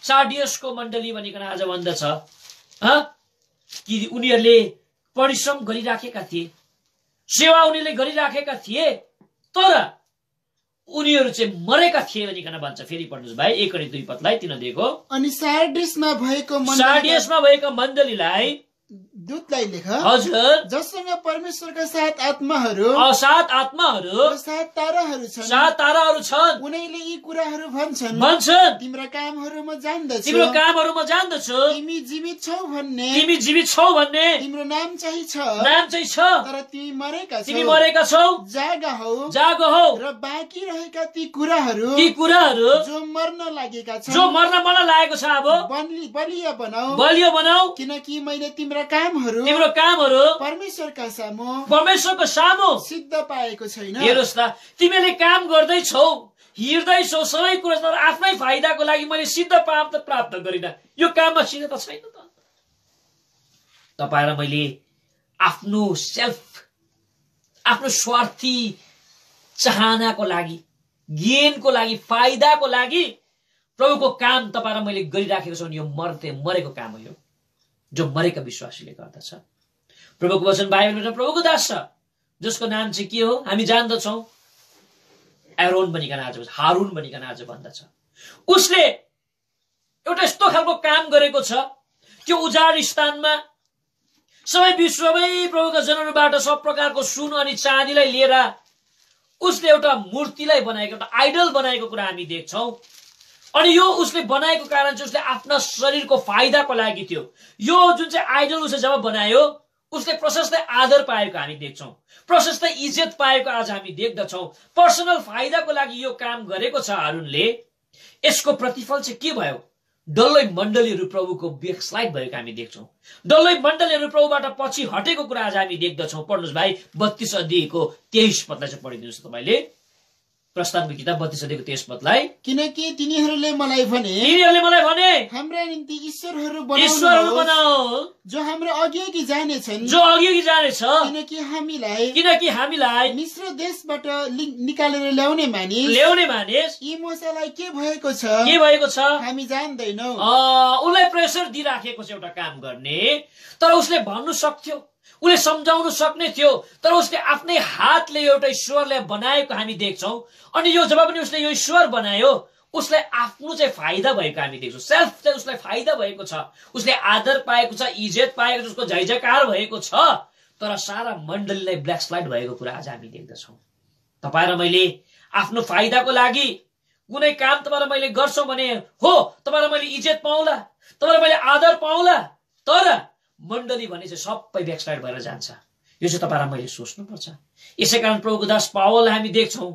सार्डियसको मण्डली भनिकन आज भन्दछ कि उनीहरूले परिश्रम गरिराखेका थिए, सेवा उनीहरूले गरिराखेका थिए, तर उनीहरू चाहिँ मरेका थिए भनिकन भन्छ। फेरि पढ्नुहोस् भाइ 1 अनि 2 पदलाई 3 अध्यायको। अनि सार्डिसमा भएको मण्डलीलाई दूतलाई लेख, हजुर, जससँग परमेश्वरका 7 आत्माहरू, 7 आत्माहरू र 7 ताराहरू छन्, उनीले यी कुराहरू भन्छन्, तिम्रा कामहरू म जान्दछु, तिमी जीवित छौ भन्ने, तिम्रो नाम चाहिँ छ, तर तिमी मरेका छौ। जाग हौ र बाँकी रहेका ती कुराहरू जो मर्न लागेका छन्, छ, अब बलियो बनाऊ, किनकि मैले तिम्रो कामहरू परमेश्वरको सामु सिद्ध पाएको छैन। हेर्नुहोस् त, तिमीले काम गर्दैछौ, हिँड्दैछौ, सबै कुरा आफ्नै फाइदाको लागि मैले सिद्ध प्राप्त गरिन। यो काममा सिद्धता छैन त। तपाईँ र मैले आफ्नो स्वार्थी चाहनाको लागि, गेनको लागि, फाइदाको लागि प्रभुको काम तपाईँ र मैले गरिराखेको छौँ। यो मरेको काम हो, यो जो मरेका विश्वासीले गर्दछ। प्रभुको वचन बाइबलमा प्रभुको दास छ जसको नाम चाहिँ के हो हामी जान्दछौँ, एरोन भनिकन आज, हारून भनिकन आज भन्दछ। उसले एउटा यस्तो खालको काम गरेको छ, त्यो उजाड स्थानमा सबै विश्वमै प्रभुका जनहरूबाट सब प्रकारको सुन अनि चाँदीलाई लिएर उसले एउटा मूर्तिलाई बनाएको, एउटा आइडल बनाएको कुरा हामी देख्छौं। अनि यो उसले बनाएको कारण चाहिँ उसले आफ्ना शरीरको फाइदाको लागि थियो। यो जुन चाहिँ आइडल उसले जब बनायो उसले प्रशस्तै आदर पाएको हामी देख्छौं, प्रशस्तै इज्जत पाएको आज हामी देख्दछौं। पर्सनल फाइदाको लागि यो काम गरेको छ हारूनले। यसको प्रतिफल चाहिँ के भयो? डल्लै मण्डलीहरू प्रभुको ब्याकस्लाइड भएको हामी देख्छौं। डल्लै मण्डलीहरू प्रभुबाट पछि हटेको कुरा आज हामी देख्दछौं। पढ्नुहोस् भाइ 32 अध्यायको 23 पदलाई चाहिँ पढिदिनुहोस् तपाईले। प्रस्थानको किताब 32 अध्यायको 23 पदलाई। किनकि तिनीहरूले मलाई भने हाम्रा निम्ति ईश्वरहरू बनाऊ जो हाम्रो अघि जानेछन्, किनकि हामीलाई मिस्र देशबाट निकालेर ल्याउने मानिस यी मूसालाई के भएको छ हामी जान्दैनौ। उसलाई प्रेसर दिइराखेको छ एउटा काम गर्ने, तर उसले भन्नु सक्थ्यो, उसले सम्झाउन सक्ने थियो, तर उसले आफ्नै हातले एउटा ईश्वरलाई बनाएको हामी देख्छौं। अनि यो जब पनि उसले यो ईश्वर बनायो उसलाई आफ्नो चाहिँ फाइदा भएको हामी देख्छौं। सेल्फ चाहिँ उसलाई फाइदा भएको छ, उसले आदर पाएको छ, इज्जत पाएको छ, उसको जय जयकार भएको छ, तर सारा मण्डलीलाई ब्ल्याक स्लाइड भएको कुरा आज हामी देख्दछौं। तपाईँ र मैले आफ्नो फाइदाको लागि कुनै काम तपाईँ र मैले गर्छौं भने हो तपाईँ र मैले इज्जत पाउला, तपाईँ र मैले आदर पाउला, तर मण्डली भने चाहिँ सबै ब्याकस्लाइड भएर जान्छ। यो चाहिँ तपाईँ र मैले सोच्नुपर्छ। यसै कारण प्रभुको दास पावललाई हामी देख्छौं,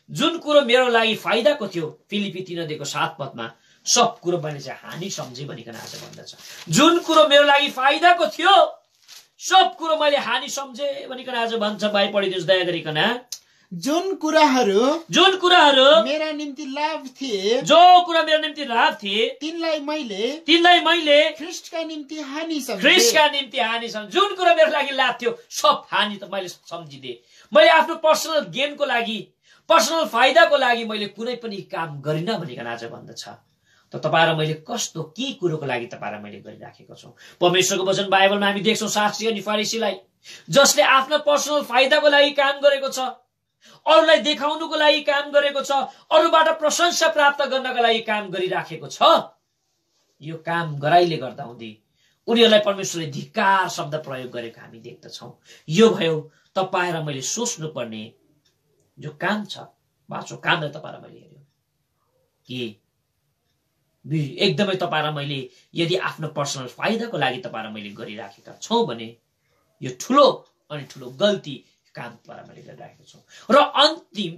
जुन कुरो मेरो लागि फाइदाको थियो, फिलिपी 3:7 पदमा सब कुरो मैले चाहिँ हानि सम्झे भनिकन आज भन्दछ। जुन कुरो मेरो लागि फाइदाको थियो सब कुरो मैले हानि सम्झे भनिकन आज भन्छ। भाइ पढिदिनुहोस् दया गरिकन। जुन कुराहरू मेरा निम्ति लाभ थिए, तिनलाई मैले ख्रीष्टका निम्ति हानि सम्झे। जुन कुरो मेरो लागि लाभ थियो सब हानि त मैले सम्झिदिए। मैले आफ्नो पर्सनल गेनको लागि, पर्सनल फाइदाको लागि मैले कुनै पनि काम गरिन भनिकन आज भन्दछ। त तपाईँ र मैले कस्तो के कुरोको लागि तपाईँ र मैले गरिराखेको छौं? परमेश्वरको वचन बाइबलमा हामी देख्छौं शास्त्री अनि फरिसीलाई, जसले आफ्नो पर्सनल फाइदाको लागि काम गरेको छ, अरूलाई देखाउनुको लागि काम गरेको छ, अरूबाट प्रशंसा प्राप्त गर्नका लागि काम गरिराखेको छ। यो काम गराइले गर्दा हुँदै उनीहरूलाई परमेश्वरले धिक्कार शब्द प्रयोग गरेको हामी देख्दछौं। यो भयो तपाईँ र मैले सोच्नु पर्ने जो काम छ, बाँचो कामलाई तपाईँ र मैले हेर्यो कि एकदमै तपाईँ र मैले यदि आफ्नो पर्सनल फाइदाको लागि तपाईँ र मैले गरिराखेका छौं भने यो ठूलो अनि ठूलो गल्ती काम तपाईँ र मैले गरिराखेको छौं। र अन्तिम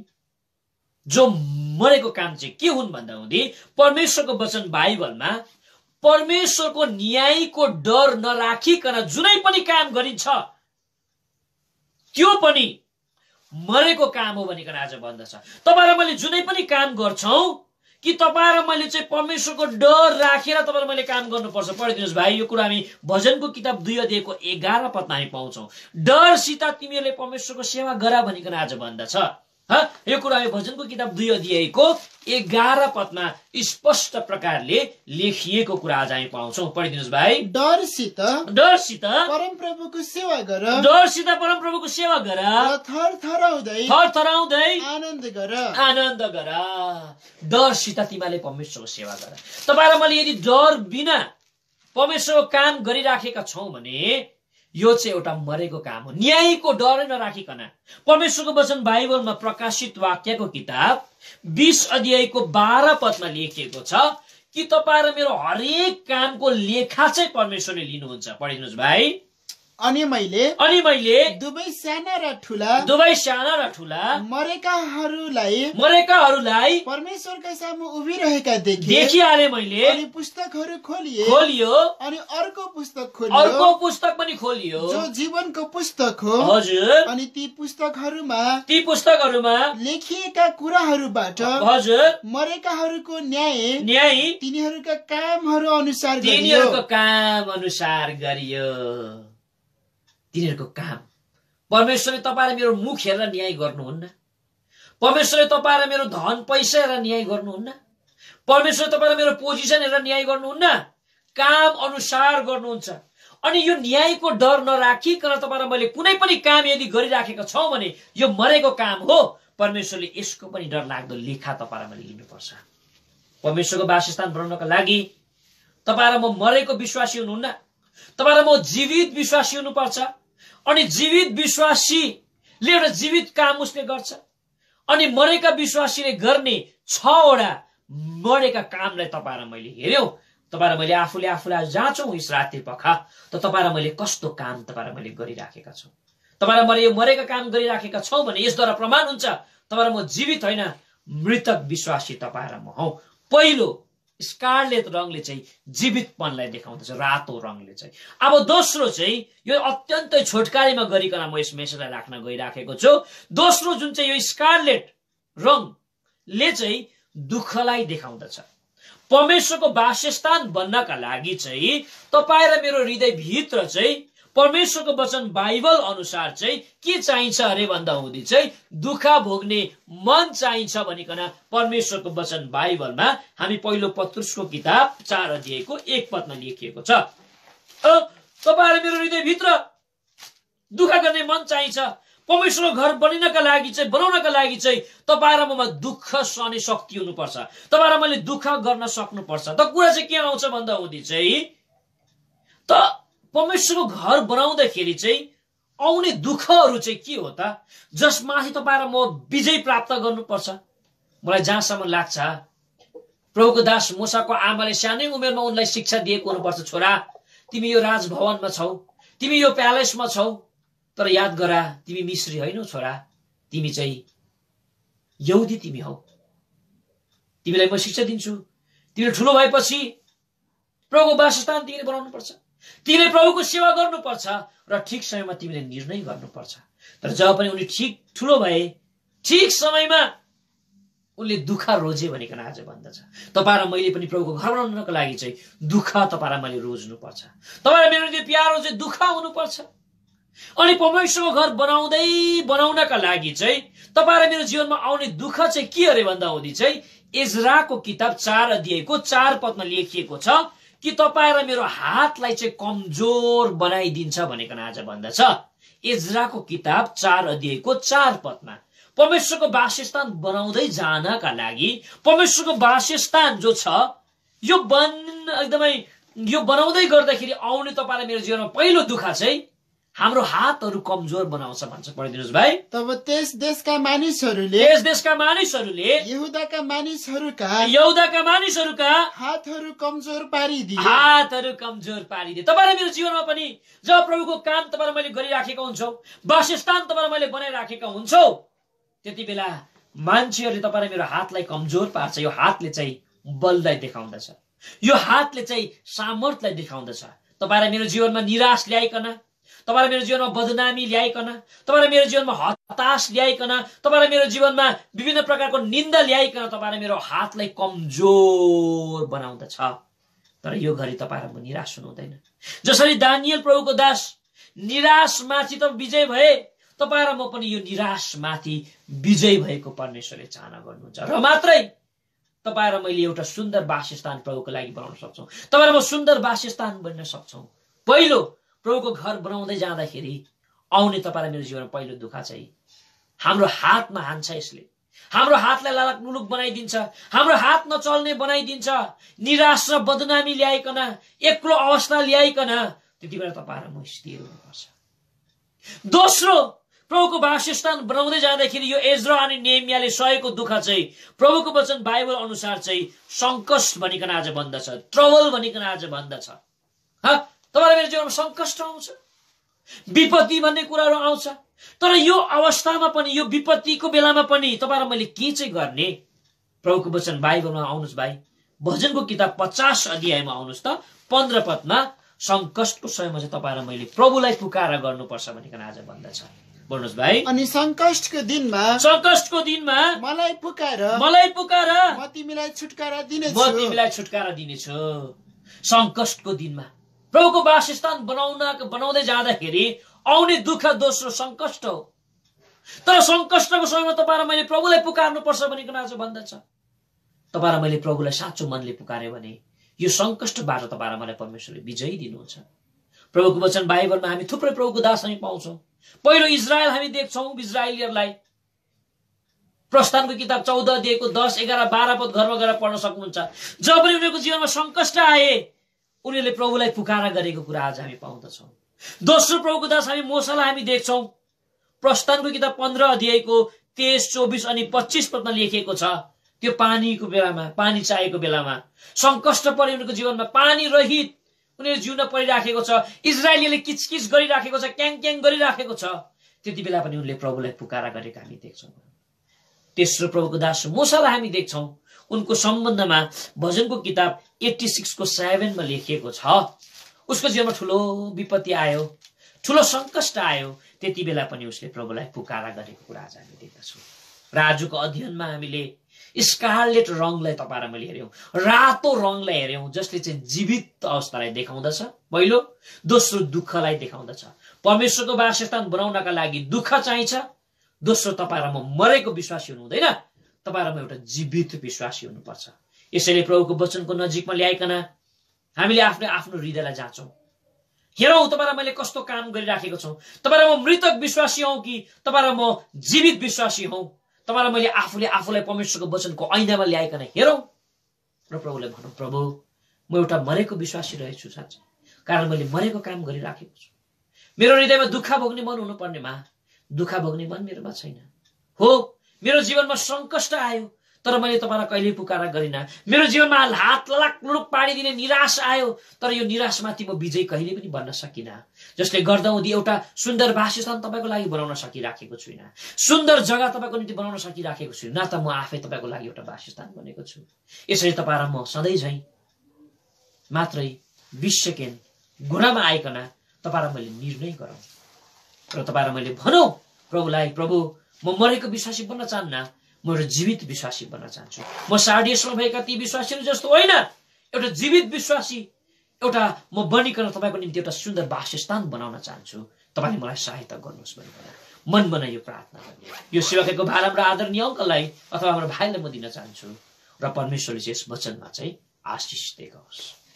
जो मरेको काम चाहिँ के हुन् भन्दा हुँदै परमेश्वरको वचन बाइबलमा परमेश्वरको न्यायको डर नराखिकन जुनै पनि काम गरिन्छ त्यो पनि मरेको काम हो भनिकन आज भन्दछ। तपाईँ र मैले जुनै पनि काम गर्छौं कि तपाईँ र मैले चाहिँ परमेश्वरको डर राखेर तपाईँ र मैले काम गर्नुपर्छ। पढिदिनुहोस् भाइ, यो कुरा हामी भजनको किताब 2 अध्यायको 11 पदमा हामी पाउँछौं। डरसित तिमीहरूले परमेश्वरको सेवा गर भनिकन आज भन्दछ। यो कुरा हामी भजनको किताब 2 अध्यायको 11 पदमा स्पष्ट प्रकारले लेखिएको कुरा आज हामी पाउँछौं। पढिदिनुहोस् भाइ। डरसित परमप्रभुको सेवा गर, थरथराउँदै आनन्द गर। डरसित तिमीले परमेश्वरको सेवा गर। तपाईँ र मैले यदि डर बिना परमेश्वरको काम गरिराखेका छौं भने यो चाहिँ एउटा मरेको काम हो। न्यायको डर नराखिकन परमेश्वरको वचन बाइबलमा प्रकाशित वाक्यको किताब 20 अध्यायको 12 पदमा लेखिएको छ कि तपाईँ र मेरो हरेक कामको लेखा चाहिँ परमेश्वरले लिनुहुन्छ। पढिदिनुहोस् भाइ। अनि मैले दुवै साना र ठूला मरेकाहरूलाई परमेश्वरका सामु उभिरहेका देखिहाले मैले। अनि पुस्तकहरू खोलियो अनि अर्को पुस्तक पनि खोलियो जो जीवनको पुस्तक हो। हजुर। अनि ती पुस्तकहरूमा लेखिएका कुराहरूबाट हजुर मरेकाहरूको न्याय तिनीहरूका कामहरू अनुसार गरियो। तिनीहरूको काम। परमेश्वरले तपाईँ र मेरो मुख हेरेर न्याय गर्नुहुन्न। परमेश्वरले तपाईँ र मेरो धन पैसा हेरेर न्याय गर्नुहुन्न। परमेश्वरले तपाईँ र मेरो पोजिसन हेरेर न्याय गर्नुहुन्न, काम अनुसार गर्नुहुन्छ। अनि यो न्यायको डर नराखिकन तपाईँ र मैले कुनै पनि काम यदि गरिराखेका छौं भने यो मरेको काम हो। परमेश्वरले यसको पनि डर लाग्दो लेखा तपाईँ र मैले लिनुपर्छ। परमेश्वरको वासस्थान बनाउनका लागि तपाईँ र म मरेको विश्वासी हुनुहुन्न, तपाईँ र म जीवित विश्वासी हुनुपर्छ। अनि जीवित विश्वासीले एउटा जीवित काम उसले गर्छ। अनि मरेका विश्वासीले गर्ने 6 वटा मरेका कामलाई तपाईँ र मैले हेर्यौं। तपाईँ र मैले आफूलाई जाँचौं यस राति पख त तपाईँ र मैले कस्तो काम तपाईँ र मैले गरिराखेका छौं। तपाईँ र मैले यो मरेका काम गरिराखेका छौं भने यसद्वारा प्रमाण हुन्छ तपाईँ र म जीवित होइन मृतक विश्वासी तपाईँ र म हौ। पहिलो स्कारलेट रङले चाहिँ जीवितपनलाई देखाउँदछ, रातो रङले चाहिँ। अब दोस्रो चाहिँ यो अत्यन्तै छोटकारीमा गरिकन म यस मेसेजलाई राख्न गइराखेको छु। दोस्रो जुन चाहिँ यो स्कारलेट रङले चाहिँ दुःखलाई देखाउँदछ। परमेश्वरको वासस्थान बन्नका लागि चाहिँ तपाईँ र मेरो हृदय भित्र चाहिँ परमेश्वरको वचन बाइबल अनुसार चाहिँ के चाहिन्छ अरे भन्दा हुँदी चाहिँ दुःख भोग्ने मन चाहिन्छ भनिकन परमेश्वरको वचन बाइबलमा हामी पहिलो पत्रुसको किताब 4 अध्यायको 1 पदमा लेखिएको छ। तपाईँ र मेरो हृदय भित्र दुःख गर्ने मन चाहिन्छ। परमेश्वरको घर बनिनका लागि चाहिँ बनाउनका लागि चाहिँ तपाईँ र ममा दुःख सहने शक्ति हुनुपर्छ। तपाईँ र मैले दुःख गर्न सक्नुपर्छ। त कुरा चाहिँ के आउँछ भन्दा हुँदी चाहिँ त परमेश्वरको घर बनाउँदाखेरि चाहिँ आउने दुःखहरू चाहिँ के हो त, जसमाथि तपाईँ र म विजय प्राप्त गर्नुपर्छ। मलाई जहाँसम्म लाग्छ प्रभुको दास मूसाको आमाले सानै उमेरमा उनलाई शिक्षा दिएको हुनुपर्छ, छोरा तिमी यो राजभवनमा छौ, तिमी यो प्यालेसमा छौ, तर याद गरा तिमी मिश्री होइनौ छोरा, तिमी चाहिँ यहुदी तिमी हौ। तिमीलाई म शिक्षा दिन्छु। तिमीले ठुलो भएपछि प्रभुको वासस्थान तिमीले बनाउनु पर्छ, तिमीले प्रभुको सेवा गर्नुपर्छ र ठिक समयमा तिमीले निर्णय गर्नुपर्छ। तर जब पनि उनी ठिक ठुलो भए ठिक समयमा उनले दुःख रोजे भनिकन आज भन्दछ। तपाईँ र मैले पनि प्रभुको घर बनाउनको लागि चाहिँ दुःख तपाईँ र मैले रोज्नुपर्छ। तपाईँ र मेरो प्यारो चाहिँ दुःख हुनुपर्छ। अनि परमेश्वरको घर बनाउनका लागि चाहिँ तपाईँ र मेरो जीवनमा आउने दुःख चाहिँ के अरे भन्दा हुँदी चाहिँ इजराको किताब 4 अध्यायको 4 पदमा लेखिएको छ कि तपाईँ र मेरो हातलाई चाहिँ कमजोर बनाइदिन्छ भनिकन आज भन्दछ। इजराको किताब 4 अध्यायको 4 पदमा परमेश्वरको वासस्थान बनाउँदै जानका लागि परमेश्वरको वासस्थान जो छ यो बनाउँदै गर्दाखेरि आउने तपाईँ र मेरो जीवनमा पहिलो दुःख चाहिँ हाम्रो हातहरू कमजोर बनाउँछ भन्छ। पढिदिनुहोस् भाइ। तब त्यस देशका मानिसहरूले यहुदाका मानिसहरूका हातहरू कमजोर पारिदिए। तपाईँ र मेरो जीवनमा पनि जब प्रभुको काम तपाईँ र मैले गरिराखेका हुन्छौ, वासस्थान तपाईँ र मैले बनाइराखेका हुन्छौ, त्यति बेला मान्छेहरूले तपाईँ र मेरो हातलाई कमजोर पार्छ। यो हातले चाहिँ बललाई देखाउँदछ, यो हातले चाहिँ सामर्थ्यलाई देखाउँदछ। तपाईँ र मेरो जीवनमा निराश ल्याइकन, तपाईँ र मेरो जीवनमा बदनामी ल्याइकन, तपाईँ र मेरो जीवनमा हताश ल्याइकन, तपाईँ र मेरो जीवनमा विभिन्न प्रकारको निन्दा ल्याइकन तपाईँ र मेरो हातलाई कमजोर बनाउँदछ। तर यो घरि तपाईँ र म निराश हुनु हुँदैन। जसरी दानियल प्रभुको दास निराशमाथि त विजय भए, तपाईँ र म पनि यो निराशमाथि विजय भएको परमेश्वरले चाहना गर्नुहुन्छ। र मात्रै तपाईँ र मैले एउटा सुन्दर वासस्थान प्रभुको लागि बनाउन सक्छौँ। तपाईँ र म सुन्दर वासस्थान बन्न सक्छौँ। पहिलो प्रभुको घर बनाउँदै जाँदाखेरि आउने तपाईँ र मेरो जीवनमा पहिलो दुःख चाहिँ हाम्रो हातमा हान्छ। यसले हाम्रो हातलाई लालक मुलुक बनाइदिन्छ, हाम्रो हात नचल्ने बनाइदिन्छ, निराश र बदनामी ल्याइकन, एक्लो अवस्था ल्याइकन त्यति बेला तपाईँ र म स्थिर हुनुपर्छ। दोस्रो प्रभुको वासस्थान बनाउँदै जाँदाखेरि यो एज्रा अनि नेहमियाले सहेको दुःख चाहिँ प्रभुको वचन बाइबल अनुसार चाहिँ सङ्कष्ट भनिकन आज भन्दछ, ट्रबल भनिकन आज भन्दछ। तपाईँ मेरो जीवनमा सङ्कष्ट आउँछ, विपत्ति भन्ने कुराहरू आउँछ। तर यो अवस्थामा पनि, यो विपत्तिको बेलामा पनि तपाईँ र मैले के चाहिँ गर्ने? प्रभुको वचन बाइबलमा आउनुहोस् भाइ। भजनको किताब 50 अध्यायमा आउनुहोस् त। 15 पदमा सङ्कष्टको समयमा चाहिँ तपाईँ र मैले प्रभुलाई पुकारा गर्नुपर्छ भनिकन आज भन्दछ। बोल्नुहोस् भाइ। अनि सङ्कष्टको दिनमा मलाई पुकार, म तिमीलाई छुटकारा दिनेछु। सङ्कष्टको दिनमा प्रभुको वासस्थान बनाउँदै जाँदाखेरि आउने दुःख दोस्रो सङ्कष्ट हो। तर सङ्कष्टको समयमा तपाईँ र मैले प्रभुलाई पुकार्नुपर्छ भनिकन आज भन्दछ। तपाईँ र मैले प्रभुलाई साँचो मनले पुकार्यो भने यो सङ्कष्टबाट तपाईँ र मलाई परमेश्वरले विजय दिनुहुन्छ। प्रभुको वचन बाइबलमा हामी थुप्रै प्रभुको दास हामी पाउँछौँ। पहिलो इजरायल हामी देख्छौँ। इजरायलीहरूलाई प्रस्थानको किताब 14 अध्यायको 10, 11, 12 पद घरमा गएर पढ्न सक्नुहुन्छ। जब पनि उनीहरूको जीवनमा सङ्कष्ट आए उनीहरूले प्रभुलाई पुकारा गरेको कुरा आज हामी पाउँदछौँ। दोस्रो प्रभुको दास हामी मोसालाई हामी देख्छौँ। प्रस्थानको किताब 15 अध्यायको 23, 24 अनि 25 पदमा लेखिएको छ। त्यो पानीको बेलामा, पानी चाहिएको बेलामा, संकष्ट परे उनीहरूको जीवनमा पानी रहित उनीहरू जिउन परिराखेको छ। इजरायलीले किचकिच गरिराखेको छ, क्याङ क्याङ गरिराखेको छ। त्यति बेला पनि उनले प्रभुलाई पुकारा गरेका हामी देख्छौँ। तेस्रो प्रभुको दास मूसालाई हामी देख्छौँ, उनको सम्बन्धमा भजनको किताब 86 को 7 मा लेखिएको छ। उसको जीवनमा ठुलो विपत्ति आयो, ठुलो संकष्ट आयो, त्यति बेला पनि उसले प्रभुलाई पुकारा गरेको कुरा आज हामी देख्दछौँ। राजुको अध्ययनमा हामीले स्कारलेट रङलाई तपाईँ र मैले हेऱ्यौँ, रातो रङलाई हेऱ्यौँ, जसले चाहिँ जीवित अवस्थालाई देखाउँदछ। पहिलो। दोस्रो दुःखलाई देखाउँदछ। परमेश्वरको वासस्थान बनाउनका लागि दुःख चाहिन्छ। दोस्रो, तपाईँ र म मरेको विश्वासी हुनु हुँदैन, तपाईँ र म एउटा जीवित विश्वासी हुनुपर्छ। यसैले प्रभुको वचनको नजिकमा ल्याइकन हामीले आफ्नो हृदयलाई जाँचौँ, हेरौँ तपाईँ र मैले कस्तो काम गरिराखेको छौँ। तपाईँ र म मृतक विश्वासी हौ कि तपाईँ र म जीवित विश्वासी हौ। तपाईँ र मैले आफूलाई परमेश्वरको वचनको ऐनामा ल्याइकन हेरौँ र प्रभुले भनौँ, प्रभु म एउटा मरेको विश्वासी रहेछु साँच्चै, कारण मैले मरेको काम गरिराखेको छु। मेरो हृदयमा दुःख भोग्ने मन हुनुपर्नेमा दुःख भोग्ने मन मेरोमा छैन। हो, मेरो जीवनमा संकष्ट आयो, तर मैले तपाईँलाई कहिले पुकारा गरिनँ। मेरो जीवनमा हात ललाक पाडिदिने निराश आयो, तर यो निराशमाथि म विजय कहिले पनि बन्न सकिनँ। जसले गर्दा हुँदी एउटा सुन्दर वासस्थान तपाईँको लागि बनाउन सकिराखेको छुइनँ, सुन्दर जग्गा तपाईँको निम्ति बनाउन सकिराखेको छु, न त म आफै तपाईँको लागि एउटा वासस्थान बनेको छु। यसरी तपाईँ र म सधैँ झैँ मात्रै 20 सेकेन्ड घुँडामा आइकन तपाईँ र मैले निर्णय गरौँ र तपाईँ र मैले भनौँ प्रभुलाई, प्रभु म मरेको विश्वासी बन्न चाहन्न, म एउटा जीवित विश्वासी बन्न चाहन्छु। म सार्डियसमा भएका ती विश्वासीहरू जस्तो होइन, एउटा जीवित विश्वासी एउटा म बनिकन तपाईँको निम्ति एउटा सुन्दर वासस्थान बनाउन चाहन्छु। तपाईँले मलाई सहायता गर्नुहोस् भनेर मन बनाइ यो प्रार्थना गर्ने। यो सेवकको भार हाम्रो आदरणीय अङ्कललाई अथवा हाम्रो भाइलाई म दिन चाहन्छु र परमेश्वरले यस वचनमा चाहिँ आशिष दिएको होस्।